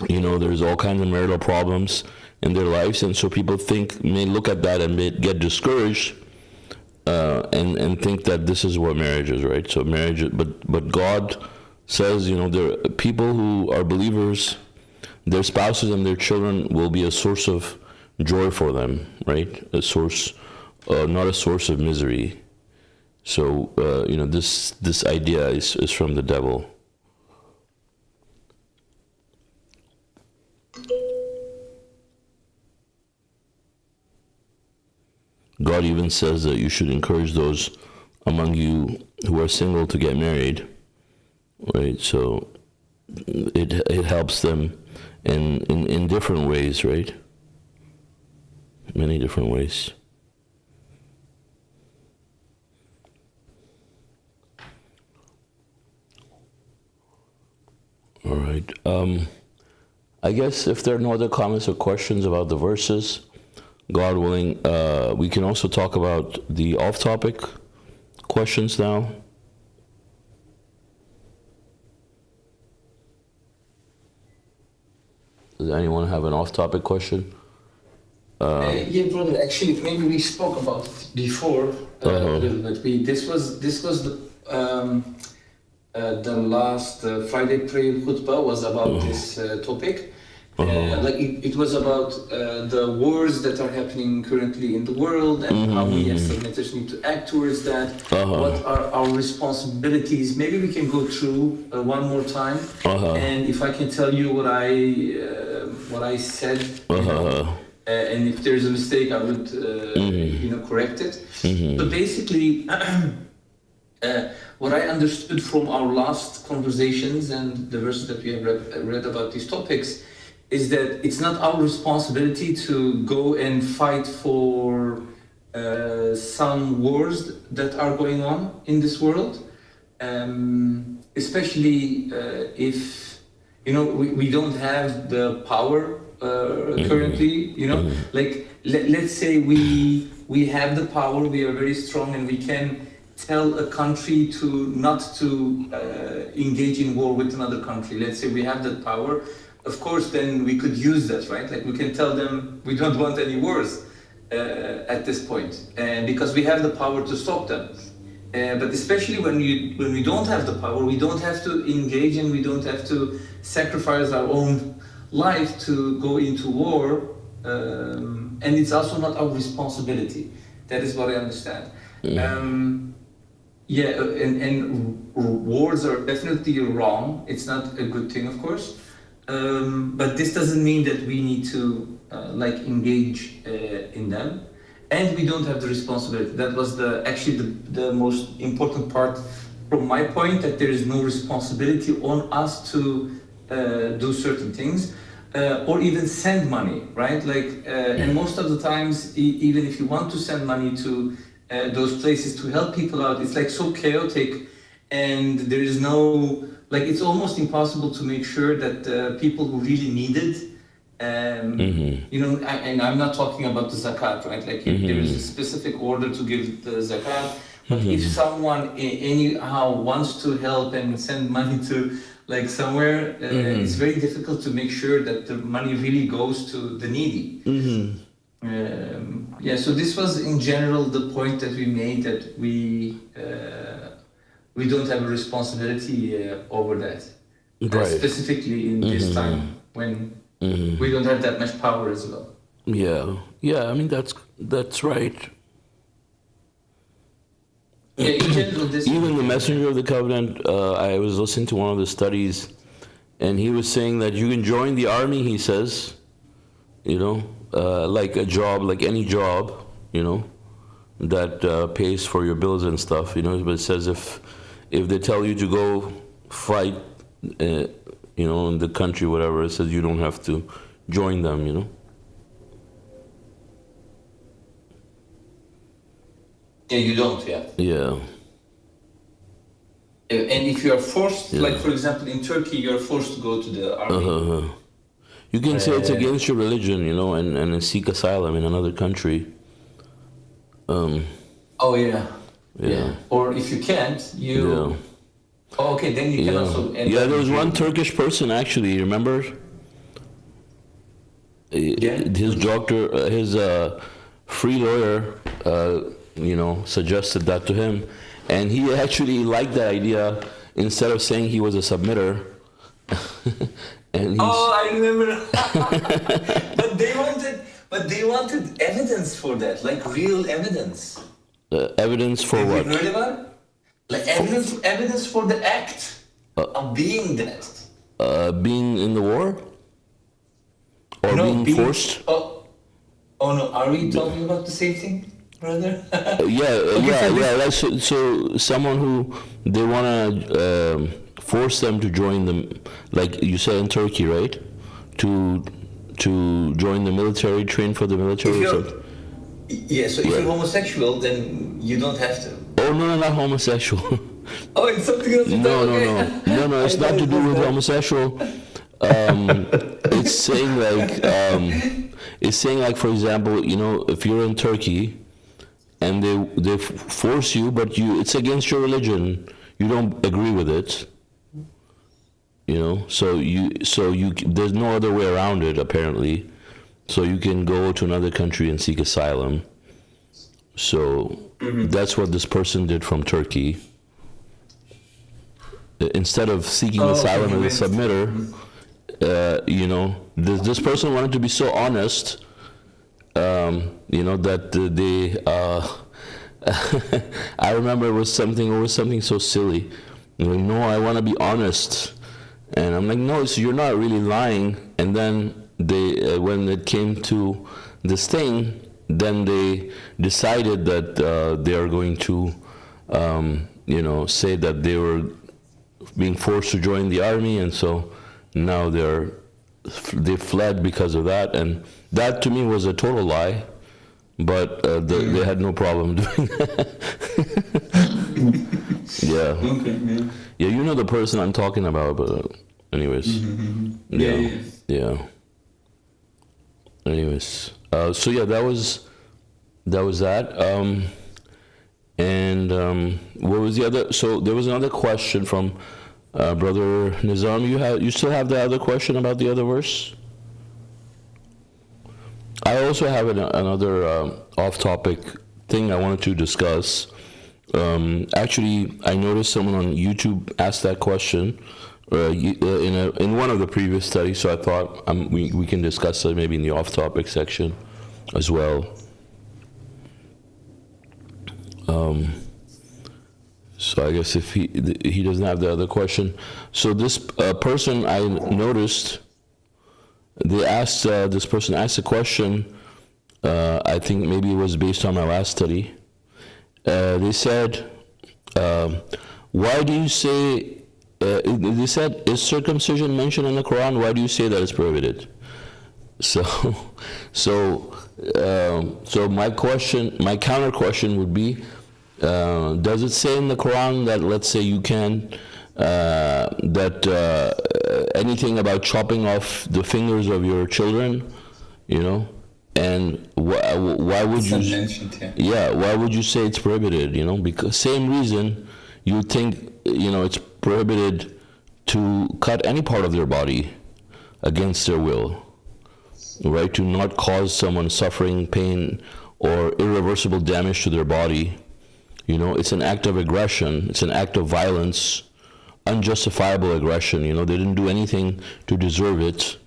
there's all kinds of marital problems in their lives, and so people may look at that and may get discouraged, and think that this is what marriage is, right? So marriage, but God says, there are people who are believers, their spouses and their children will be a source of joy for them, right? A source, not a source of misery. So this idea is from the devil. God even says that you should encourage those among you who are single to get married, right? So it helps them in different ways, right? Many different ways. All right. I guess if there are no other comments or questions about the verses, God willing, we can also talk about the off-topic questions now. Does anyone have an off-topic question? Yeah, brother. Actually, maybe we spoke about it before a little bit. This was the last Friday prayer khutbah was about this topic. Like it was about the wars that are happening currently in the world and how we as submitters need to act towards that. What are our responsibilities? Maybe we can go through one more time, and if I can tell you what I said, and if there's a mistake, I would correct it. So basically, what I understood from our last conversations and the verses that we have read about these topics is that it's not our responsibility to go and fight for some wars that are going on in this world, especially if we don't have the power currently. Like let's say we have the power, we are very strong, and we can tell a country not to engage in war with another country. Let's say we have that power. Of course, then we could use that, right? Like we can tell them we don't want any wars at this point, because we have the power to stop them. But especially when we don't have the power, we don't have to engage and we don't have to sacrifice our own life to go into war, and it's also not our responsibility. That is what I understand. And wars are definitely wrong. It's not a good thing, of course. But this doesn't mean that we need to engage in them, and we don't have the responsibility. That was actually the most important part from my point, that there is no responsibility on us to do certain things or even send money, right? And most of the times, even if you want to send money to those places to help people out, it's so chaotic, and there is no. It's almost impossible to make sure that people who really need it, and I'm not talking about the zakat, right? There is a specific order to give the zakat, but if someone anyhow wants to help and send money to somewhere, it's very difficult to make sure that the money really goes to the needy. So this was in general the point that we made, that we don't have a responsibility over that, right. Specifically in this time when we don't have that much power as well. Yeah. I mean that's right. Yeah, in general, even the messenger of the covenant. I was listening to one of the studies, and he was saying that you can join the army. He says, like a job, like any job, that pays for your bills and stuff. But it says if they tell you to go fight, in the country, whatever, it says you don't have to join them, you know. Yeah, you don't. Yeah. Yeah. And if you are forced, Yeah. like for example in Turkey, you are forced to go to the army. You can say it's against your religion, you know, and seek asylum in another country. Oh yeah. Yeah. Or if you can't, you. Yeah. Oh, okay, then you can also. Yeah, there was one Turkish person actually. Remember? His doctor, his free lawyer, you know, suggested that to him, and he actually liked that idea. Instead of saying he was a submitter, and he's, Oh, I remember. But they wanted evidence for that, like real evidence. evidence for Have what? you heard about it? Like evidence for the act of being that. Being in the war, or No, being forced? Oh no, are we talking about the same thing, brother? Yeah. Like, so someone who they want to force them to join them, like you said in Turkey, right? To join the military, train for the military. If Or you're, something. yeah, so if you're homosexual, then you don't have to. Oh no, not homosexual. Oh, it's something else. No. It's not to do with homosexual. It's saying like, for example, you know, if you're in Turkey and they force you, but it's against your religion, you don't agree with it. You know, so you there's no other way around it apparently. So you can go to another country and seek asylum. So that's what this person did from Turkey. Instead of seeking asylum as a submitter, you know, this person wanted to be so honest, you know, that they. I remember it was something so silly. Like, no, I want to be honest, and I'm like, no, so you're not really lying. And then they, when it came to this thing, then they decided that they are going to, you know, say that they were being forced to join the army, and so now they fled because of that, and that to me was a total lie. But they had no problem doing that. Yeah. Okay, man. Yeah, you know the person I'm talking about, but anyways. Yeah. Anyways, so yeah, that was that. And what was the other? So there was another question from Brother Nizam. You still have the other question about the other verse? I also have another off-topic thing I wanted to discuss. Actually, I noticed someone on YouTube asked that question in one of the previous studies, so I thought we can discuss it maybe in the off-topic section as well. So I guess if he doesn't have the other question. So this person I noticed, this person asked a question, I think maybe it was based on my last study. They said, why do you say, they said, is circumcision mentioned in the Quran? Why do you say that it's prohibited? So my counter question would be, does it say in the Quran that, let's say, you can, anything about chopping off the fingers of your children, you know? And why would you? Why would you say it's prohibited? You know, because same reason you think, you know, it's prohibited to cut any part of their body against their will, right? To not cause someone suffering, pain, or irreversible damage to their body. You know, it's an act of aggression. It's an act of violence, unjustifiable aggression. You know, they didn't do anything to deserve it.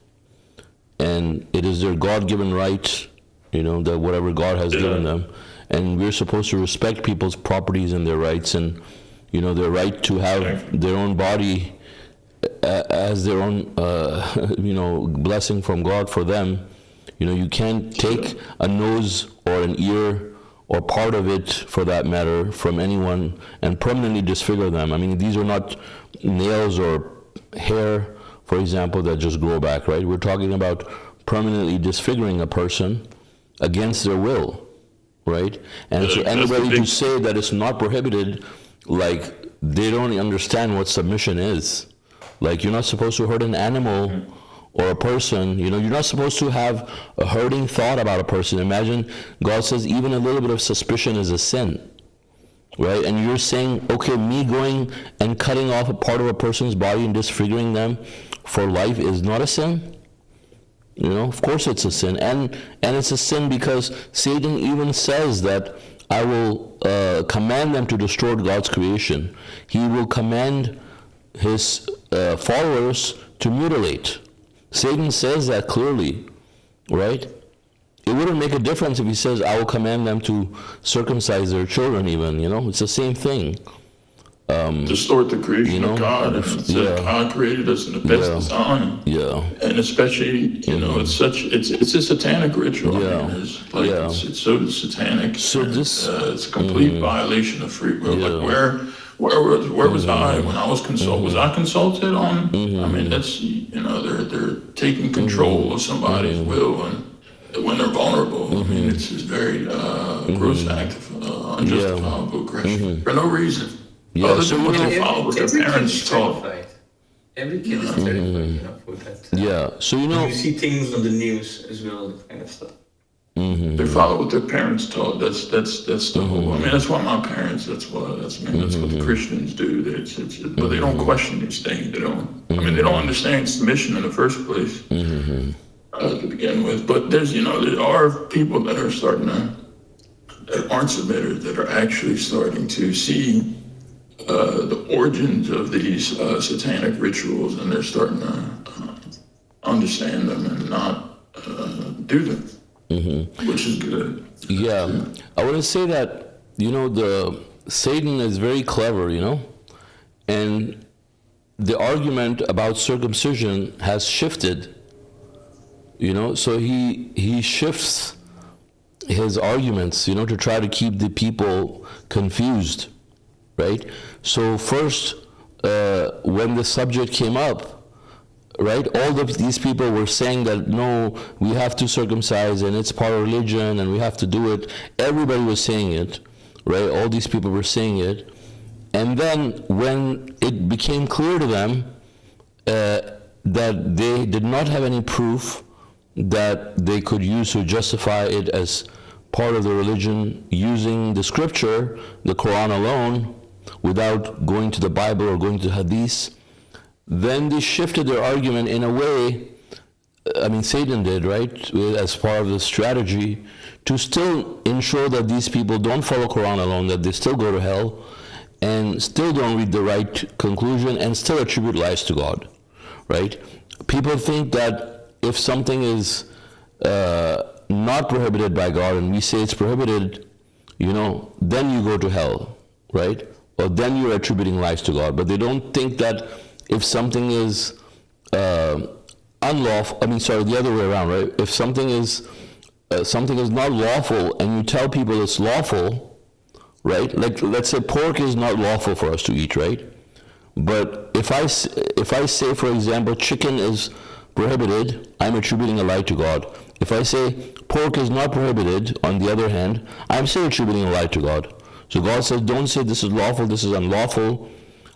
And it is their God-given right, you know, that whatever God has given them. And we're supposed to respect people's properties and their rights, and, you know, their right to have their own body as their own, you know, blessing from God for them. You know, you can't take a nose or an ear or part of it, for that matter, from anyone and permanently disfigure them. I mean, these are not nails or hair, for example, that just grow back, right? We're talking about permanently disfiguring a person against their will, right? And so That's the anybody big- to say that it's not prohibited, like, they don't understand what submission is. Like, you're not supposed to hurt an animal or a person, you're not supposed to have a hurting thought about a person. Imagine God says even a little bit of suspicion is a sin, right? And you're saying, okay, me going and cutting off a part of a person's body and disfiguring them for life is not a sin? Of course it's a sin. And it's a sin because Satan even says that I will command them to destroy God's creation. He will command his followers to mutilate. Satan says that clearly, right? It wouldn't make a difference if he says, I will command them to circumcise their children even, it's the same thing. Distort the creation of God. And it said God created us in the best design. Yeah. And especially, it's a satanic ritual. Yeah. It's so satanic. So this, it's a complete violation of free will. Like where was I when I was consulted? Was I consulted on? I mean, that's they're taking control of somebody's will and when they're vulnerable. I mean, it's very gross act of unjustifiable aggression for no reason. Yeah, other so than what they follow what their parents taught. Every kid is terrified, for that. Yeah, so You see things on the news as well, that kind of stuff. They follow what their parents taught. That's the whole. I mean, that's why my parents. That's what the Christians do. But they don't question these things. They don't. I mean, they don't understand submission in the first place to begin with. But there are people that are that aren't submitters, that are actually starting to see the origins of these satanic rituals, and they're starting to understand them and not do them. Which is good. Yeah, I want to say that the Satan is very clever, and the argument about circumcision has shifted, so he shifts his arguments, to try to keep the people confused, right? So first, when the subject came up, right, all of these people were saying that no, we have to circumcise and it's part of religion and we have to do it. Everybody was saying it, right? All these people were saying it. And then when it became clear to them that they did not have any proof that they could use to justify it as part of the religion using the scripture, the Quran alone, without going to the Bible or going to Hadith, then they shifted their argument in a way, Satan did, right, as part of the strategy, to still ensure that these people don't follow Quran alone, that they still go to hell, and still don't read the right conclusion, and still attribute lies to God, right? People think that if something is not prohibited by God, and we say it's prohibited, then you go to hell, right? Or then you're attributing lies to God. But they don't think that if something is unlawful, the other way around, right? If something is not lawful and you tell people it's lawful, right? Like, let's say pork is not lawful for us to eat, right? But if I say, for example, chicken is prohibited, I'm attributing a lie to God. If I say pork is not prohibited, on the other hand, I'm still attributing a lie to God. So God says, don't say this is lawful, this is unlawful,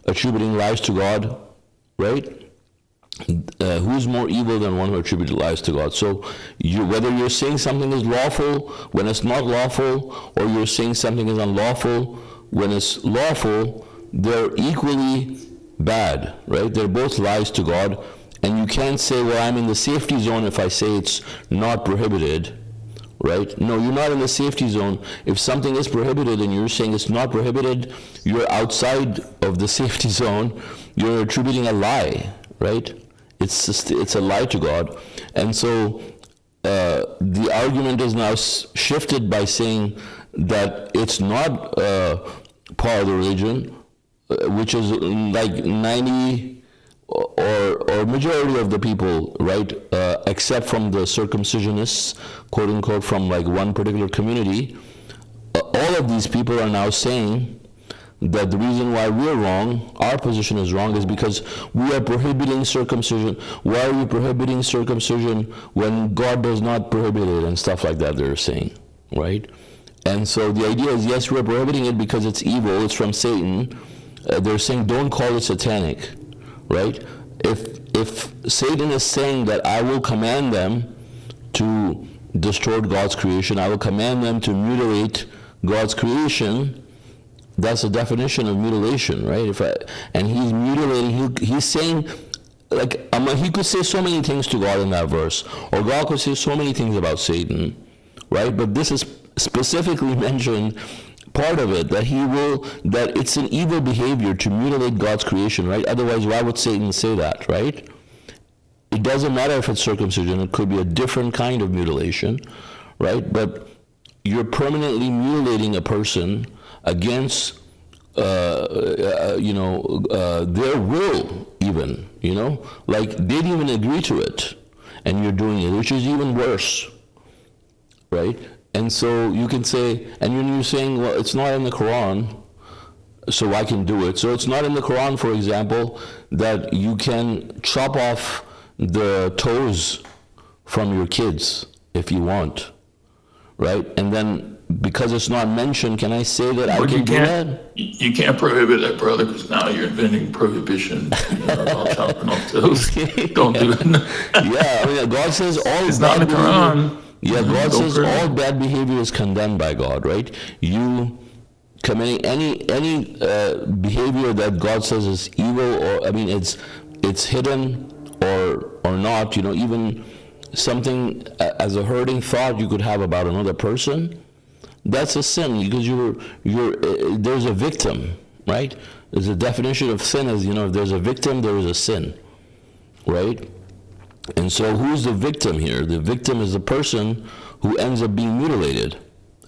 attributing lies to God, right? Who's more evil than one who attributes lies to God? So whether you're saying something is lawful when it's not lawful, or you're saying something is unlawful when it's lawful, they're equally bad, right? They're both lies to God. And you can't say, well, I'm in the safety zone if I say it's not prohibited, right? No, you're not in the safety zone. If something is prohibited and you're saying it's not prohibited, you're outside of the safety zone. You're attributing a lie, right? It's a lie to God. And so the argument is now shifted by saying that it's not part of the religion, which is like 90 or majority of the people, right, except from the circumcisionists, quote unquote, from like one particular community, all of these people are now saying that the reason why we're wrong, our position is wrong, is because we are prohibiting circumcision. Why are we prohibiting circumcision when God does not prohibit it and stuff like that, they're saying, right? And so the idea is, yes, we're prohibiting it because it's evil, it's from Satan. They're saying don't call it satanic, right? If Satan is saying that I will command them to distort God's creation, I will command them to mutilate God's creation, that's the definition of mutilation, right? And he's mutilating, he's saying, like, he could say so many things to God in that verse, or God could say so many things about Satan, right? But this is specifically mentioned, part of it, that it's an evil behavior to mutilate God's creation, right? Otherwise, why would Satan say that, right? It doesn't matter if it's circumcision, it could be a different kind of mutilation, right? But you're permanently mutilating a person against, their will, even, like they didn't even agree to it, and you're doing it, which is even worse, right? And so you can say, and when you're saying, well, it's not in the Quran, so I can do it. So it's not in the Quran, for example, that you can chop off the toes from your kids if you want, right? And then because it's not mentioned, can I say that I can do that? You can't prohibit that, brother, because now you're inventing prohibition about chopping off toes. Don't do it. Yeah, I mean, God says all it's not in the Quran. Yeah, God says all bad behavior is condemned by God, right? You committing any behavior that God says is evil, or it's hidden or not, even something as a hurting thought you could have about another person, that's a sin, because there's a victim, right? There's a definition of sin as, if there's a victim, there is a sin, right? And so who's the victim here? The victim is the person who ends up being mutilated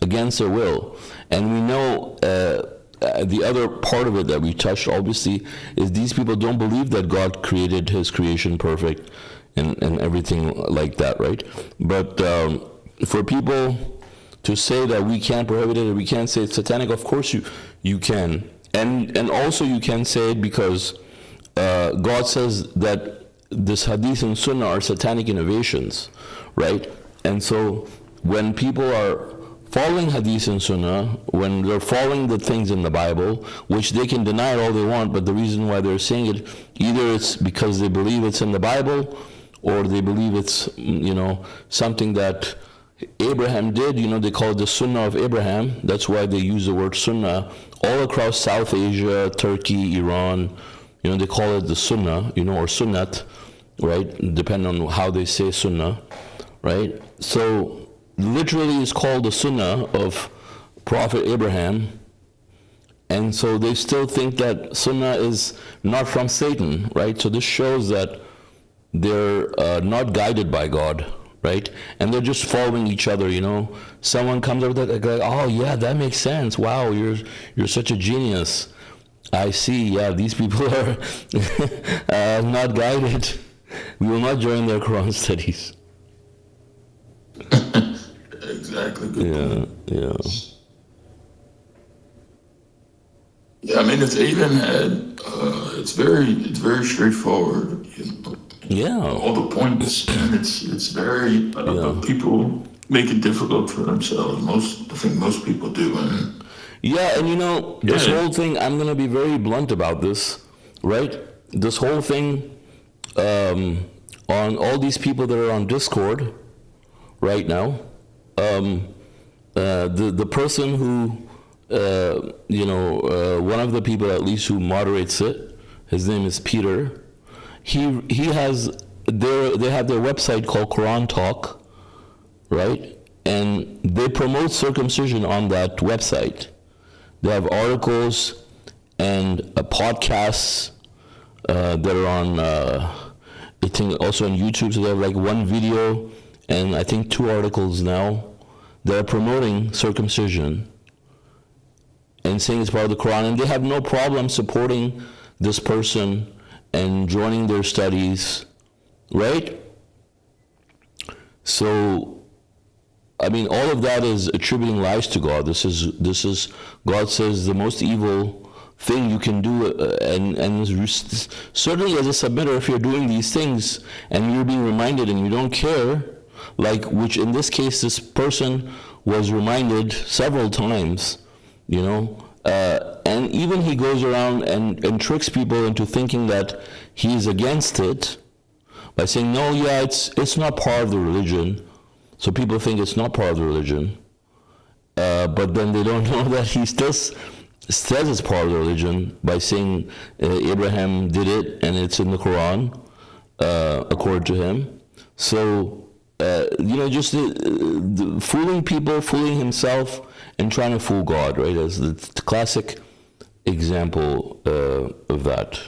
against their will. And we know the other part of it that we touched, obviously, is these people don't believe that God created his creation perfect and everything like that, right? But for people to say that we can't prohibit it or we can't say it's satanic, of course you can. And also you can say it because God says that this hadith and sunnah are satanic innovations, right? And so when people are following hadith and sunnah, when they're following the things in the Bible, which they can deny it all they want, but the reason why they're saying it, either it's because they believe it's in the Bible, or they believe it's, something that Abraham did, they call it the sunnah of Abraham. That's why they use the word sunnah all across South Asia, Turkey, Iran. They call it the sunnah, or sunnat, right? Depending on how they say sunnah, right? So literally it's called the sunnah of Prophet Abraham. And so they still think that sunnah is not from Satan, right? So this shows that they're not guided by God, right? And they're just following each other, Someone comes up with that, like, oh yeah, that makes sense. Wow, you're such a genius. I see, yeah, these people are not guided. We will not join their Quran studies. Exactly. Good point. Yeah. Yeah, I mean, if they even had, it's very straightforward. Yeah. All the points, and it's very. But people make it difficult for themselves. I think most people do, and. Yeah, and this whole thing, I'm going to be very blunt about this, right? This whole thing on all these people that are on Discord right now, the person who, one of the people at least who moderates it, his name is Peter, he has, they have their website called Quran Talk, right? And they promote circumcision on that website. They have articles and podcasts that are on, I think also on YouTube. So they have like one video and I think 2 articles now that are promoting circumcision and saying it's part of the Quran. And they have no problem supporting this person and joining their studies, right? So all of that is attributing lies to God. This is God says the most evil thing you can do, and certainly as a submitter, if you're doing these things and you're being reminded and you don't care, like, which in this case this person was reminded several times, you know, and even he goes around and tricks people into thinking that he's against it by saying, no, yeah, it's not part of the religion, so people think it's not part of the religion, but then they don't know that he still says it's part of the religion by saying Abraham did it and it's in the Quran, according to him. So, you know, just the fooling people, fooling himself, and trying to fool God, right? As the classic example of that.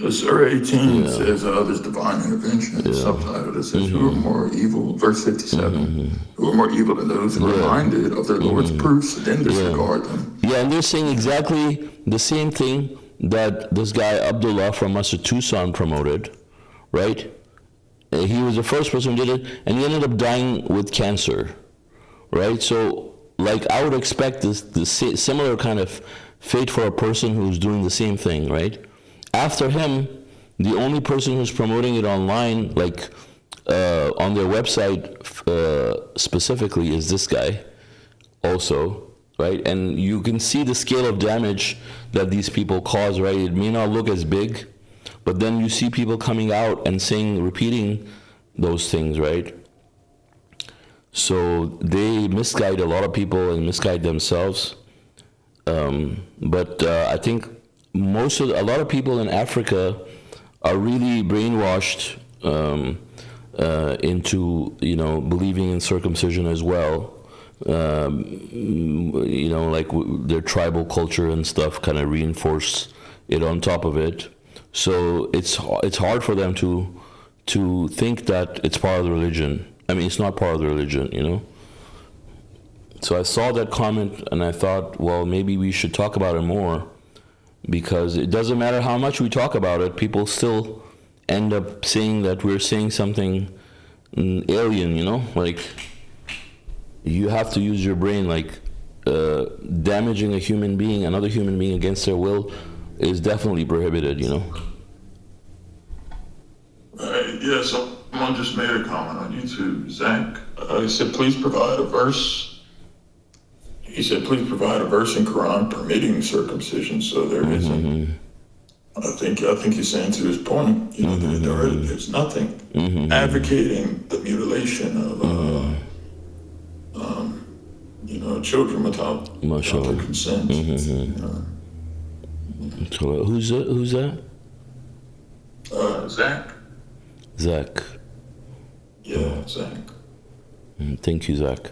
Surah 18 says, there's divine intervention. The subtitle, it says, who are more evil, verse 57, who are more evil than those who are reminded of their Lord's proofs, then disregard them. Yeah, and they're saying exactly the same thing that this guy Abdullah from Masjid Tucson promoted, right? He was the first person who did it, and he ended up dying with cancer, right? So, like, I would expect this similar kind of fate for a person who's doing the same thing, right? After him, the only person who's promoting it online, like on their website specifically, is this guy also, right? And you can see the scale of damage that these people cause, right? It may not look as big, but then you see people coming out and saying, repeating those things, right? So they misguide a lot of people and misguide themselves. But I think a lot of people in Africa are really brainwashed into, you know, believing in circumcision as well. You know, like their tribal culture and stuff kind of reinforce it on top of it. So it's hard for them to think that it's part of the religion. I mean, it's not part of the religion, you know. So I saw that comment and I thought, well, maybe we should talk about it more, because it doesn't matter how much we talk about it, people still end up saying that we're saying something alien, you know? Like, you have to use your brain, like, damaging a human being, another human being against their will is definitely prohibited, you know? Yeah, someone just made a comment on YouTube, Zach. He said, please provide a verse. He said, please provide a verse in Quran permitting circumcision. So there isn't. I think he's saying to his point, you know, there's nothing advocating the mutilation of, you know, children without their consent. You know. Who's that? Zach. Zach. Yeah, Zach. Thank you, Zach.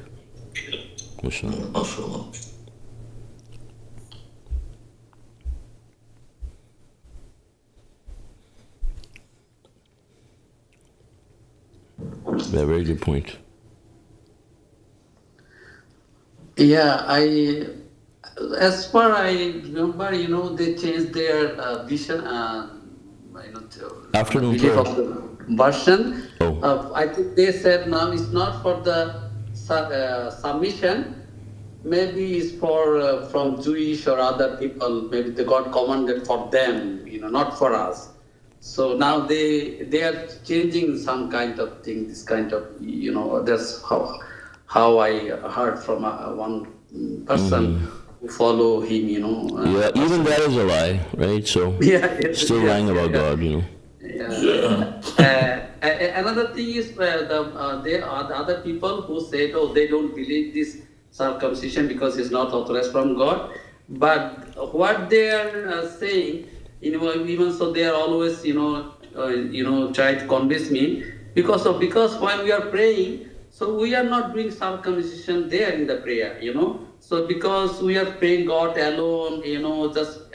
Mashallah. Yeah, mashallah. Yeah, very good point. Yeah, as far I remember, you know, they changed their vision, Afternoon belief prayer. of the version. Oh. I think they said now it's not for the submission. Maybe it's for from Jewish or other people. Maybe the God commanded for them, you know, not for us. So now they are changing some kind of thing. This kind of, you know, that's how I heard from one person who follow him, you know. Yeah, even that is a lie, right? So still lying about God, you know. Another thing is there are the other people who said, oh, they don't believe this circumcision because it's not authorized from God. But what they are saying, you know, even so, they are always, try to convince me because when we are praying, so we are not doing circumcision there in the prayer, you know. So because we are praying God alone, you know, just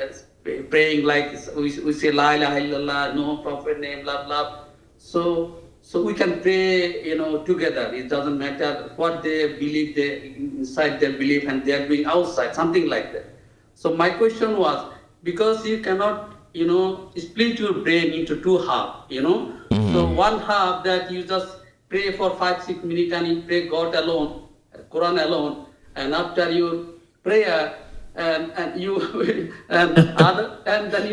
praying like we say La ilaha illallah, no prophet name, blah blah. So we can pray, you know, together. It doesn't matter what they believe, they inside their belief and they are doing outside, something like that. So my question was, because you cannot, you know, split your brain into two halves, you know. So one half that you just pray for 5-6 minutes and you pray God alone, Quran alone, and after your prayer, and you and then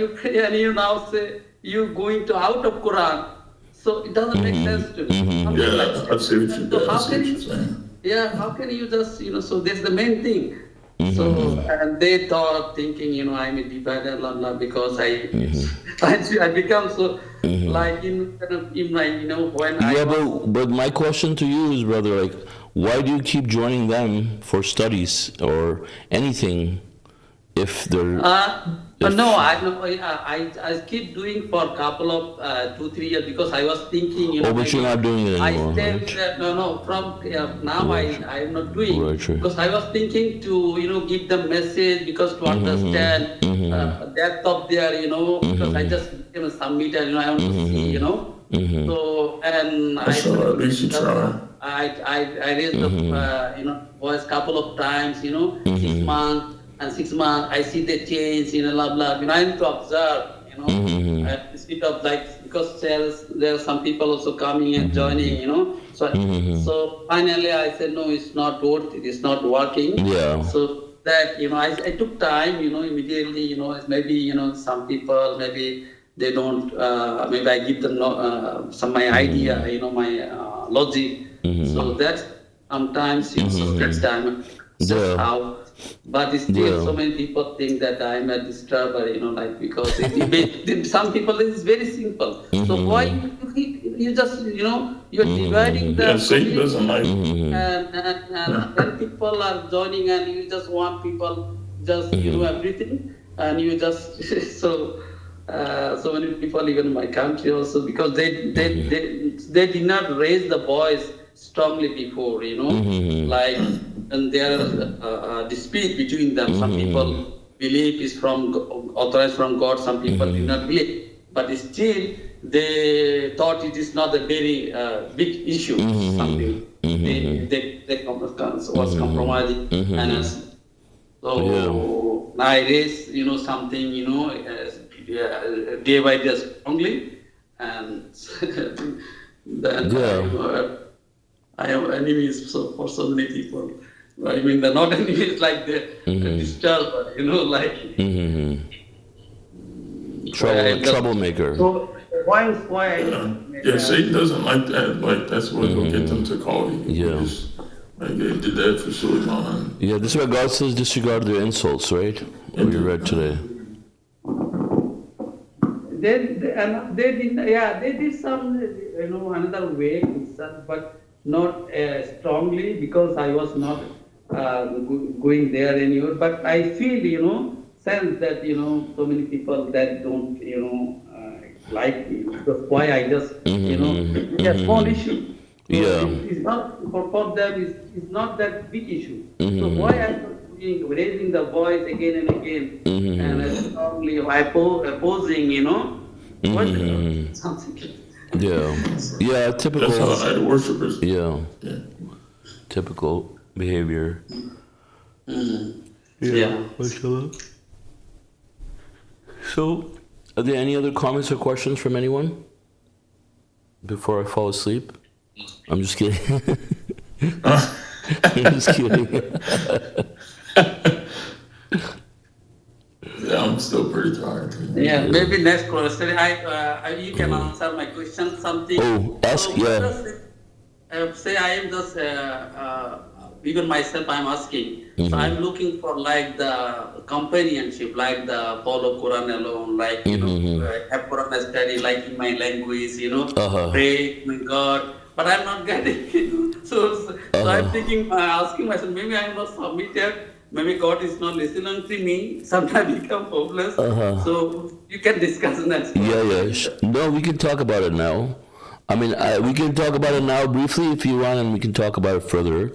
you now say you going to out of Quran. So it doesn't make sense to me. Something like Yeah, that. I see what you So did. I how see can what you're you? saying. Yeah, how can you just So that's the main thing. So and they thought thinking I'm a divider, blah blah, because I become so like in my when I Yeah, was. but my question to you is, brother, like, why do you keep joining them for studies or anything if they're if No, I know. I keep doing for a couple of 2-3 years because I was thinking, oh, but you're maybe not doing it I anymore, stay right? with that. No. From now, Right. I am not doing Right, right. because I was thinking to give them message because to understand depth of their because I just submit and I want to see So and I So at least you try. I raised the voice couple of times 6 months. And 6 months, I see the change, blah, blah. I need to observe, instead of like, because there are some people also coming and joining, So finally I said, no, it's not worth it. It's not working. Yeah. So that, I took time, immediately, maybe, some people, maybe they don't, maybe I give them some my idea, my logic. So that sometimes, so that's time. That's Yeah. how. But still, so Yeah. many people think that I'm a disturber, like because some people it is very simple. So why you just you're dividing Yeah, the Satan community, doesn't like. and when people are joining and you just want people just everything and you just so many people even in my country also because they did not raise the voice strongly before like and there are dispute between them. Some people believe is authorized from God. Some people do not believe, but still they thought it is not a very big issue. Something they was compromising, and so I raise something day by day strongly, and then I have enemies for so many people. I mean, they're not enemies like the disturber, like. Troublemaker. So why I Yeah, Satan doesn't like that. Like that's what will get them to call you. Yeah. Like they did that for Suleman. Yeah, this is why God says disregard their insults, right? What we read today. They did some another way, but not strongly because I was not going there anywhere. But I feel sense that so many people that don't like me because why I just it's a small issue. So Yeah. it's not for them. It's not that big issue. So why I'm raising the voice again and again and strongly opposing something. Yeah. Yeah, typical. That's how idol worshipers. Yeah. Yeah. Typical behavior. Yeah. So, are there any other comments or questions from anyone before I fall asleep? I'm just kidding. I'm just kidding. Yeah, I'm still pretty tired. Yeah, maybe next question. You can answer my question. Something. Oh, ask, yeah. Say I am just even myself. I'm asking. So I'm looking for like the companionship, like the follow Quran alone, like have Quran study, like in my language, pray my God. But I'm not getting it. So I'm thinking, asking myself, maybe I'm not submitted. Maybe God is not listening to me. Sometimes become hopeless. So you can discuss next. Yeah. No, we can talk about it now. I mean, we can talk about it now briefly if you want, and we can talk about it further.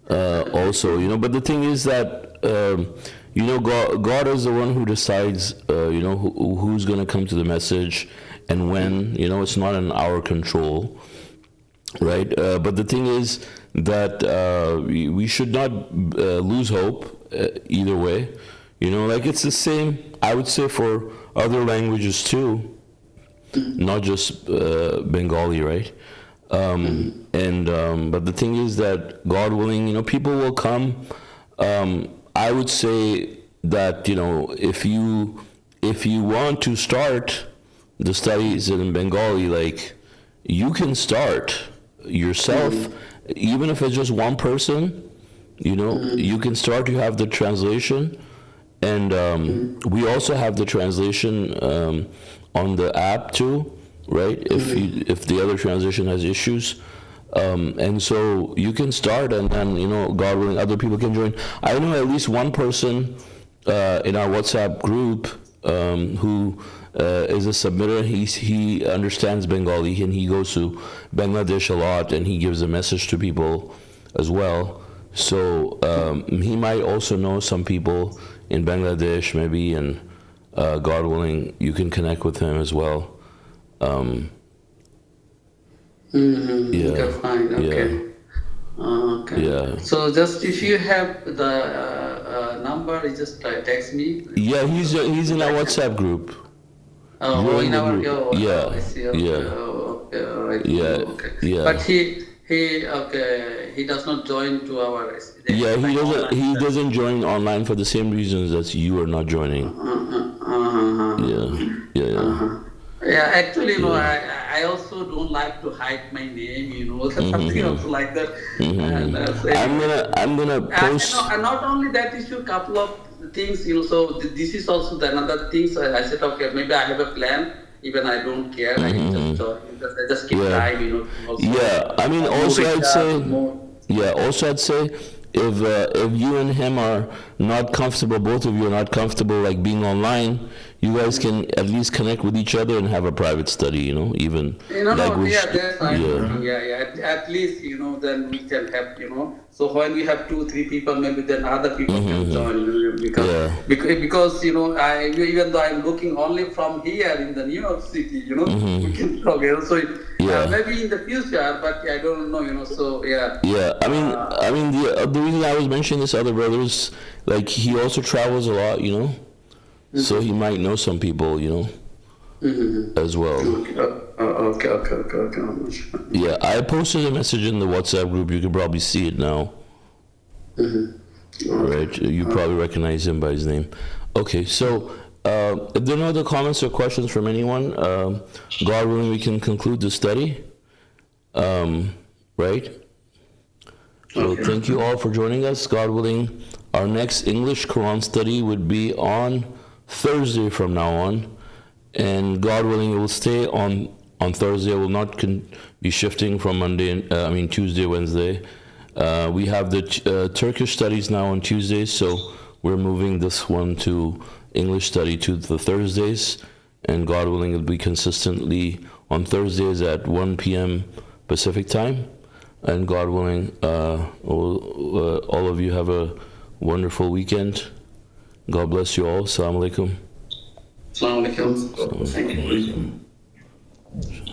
Also, but the thing is that God is the one who decides, who's going to come to the message and when. It's not in our control, right? But the thing is that we should not lose hope either way. Like it's the same, I would say, for other languages too, not just Bengali, right? But the thing is that God willing, people will come. I would say that, if you want to start the studies in Bengali, like, you can start yourself, even if it's just one person, you can start. You have the translation, and we also have the translation on the app too, right? If the other translation has issues. And so you can start, and then, God willing, other people can join. I know at least one person in our WhatsApp group who is a submitter. He understands Bengali, and he goes to Bangladesh a lot, and he gives a message to people as well. So he might also know some people in Bangladesh, maybe, and God willing, you can connect with him as well. Yeah. Okay, fine. Okay. Okay. Yeah. So just if you have the number, you just text me. Yeah, he's in our WhatsApp group. Oh, You're in in the our group. Yeah. I see. Okay. Yeah. Okay. All right. Yeah. Okay. Yeah. But he does not join to our. Yeah, he online doesn't join online for the same reasons that you are not joining. Yeah. Yeah, actually, I also don't like to hide my name, something also like that. And, I'm gonna post. And not only that issue, couple of things, so this is also another thing. So I said, okay, maybe I have a plan. Even I don't care. I can just keep time, Also, yeah, I mean, also I'd say, if you and him are not comfortable, both of you are not comfortable, like, being online, you guys can at least connect with each other and have a private study, even language. That's fine. At least, then we can have, so when we have 2-3 people, maybe then other people can join, because even though I'm looking only from here in the New York City, we can talk. So maybe in the future, but I don't know, so yeah. Yeah, I mean, the reason I was mentioning this other brother is, like, he also travels a lot, so he might know some people, as well. Okay. Yeah, I posted a message in the WhatsApp group. You can probably see it now. Right, you probably recognize him by his name. Okay, so if there are no other comments or questions from anyone, God willing, we can conclude the study. Right? So thank you all for joining us. God willing, our next English Quran study would be on Thursday from now on. And God willing, it will stay on Thursday. It will not be shifting from Tuesday, Wednesday. We have the Turkish studies now on Tuesdays, so we're moving this one to English study to the Thursdays. And God willing, it will be consistently on Thursdays at 1 p.m. Pacific time. And God willing, all of you have a wonderful weekend. God bless you all. Assalamu alaikum. Assalamu alaikum. Thank you.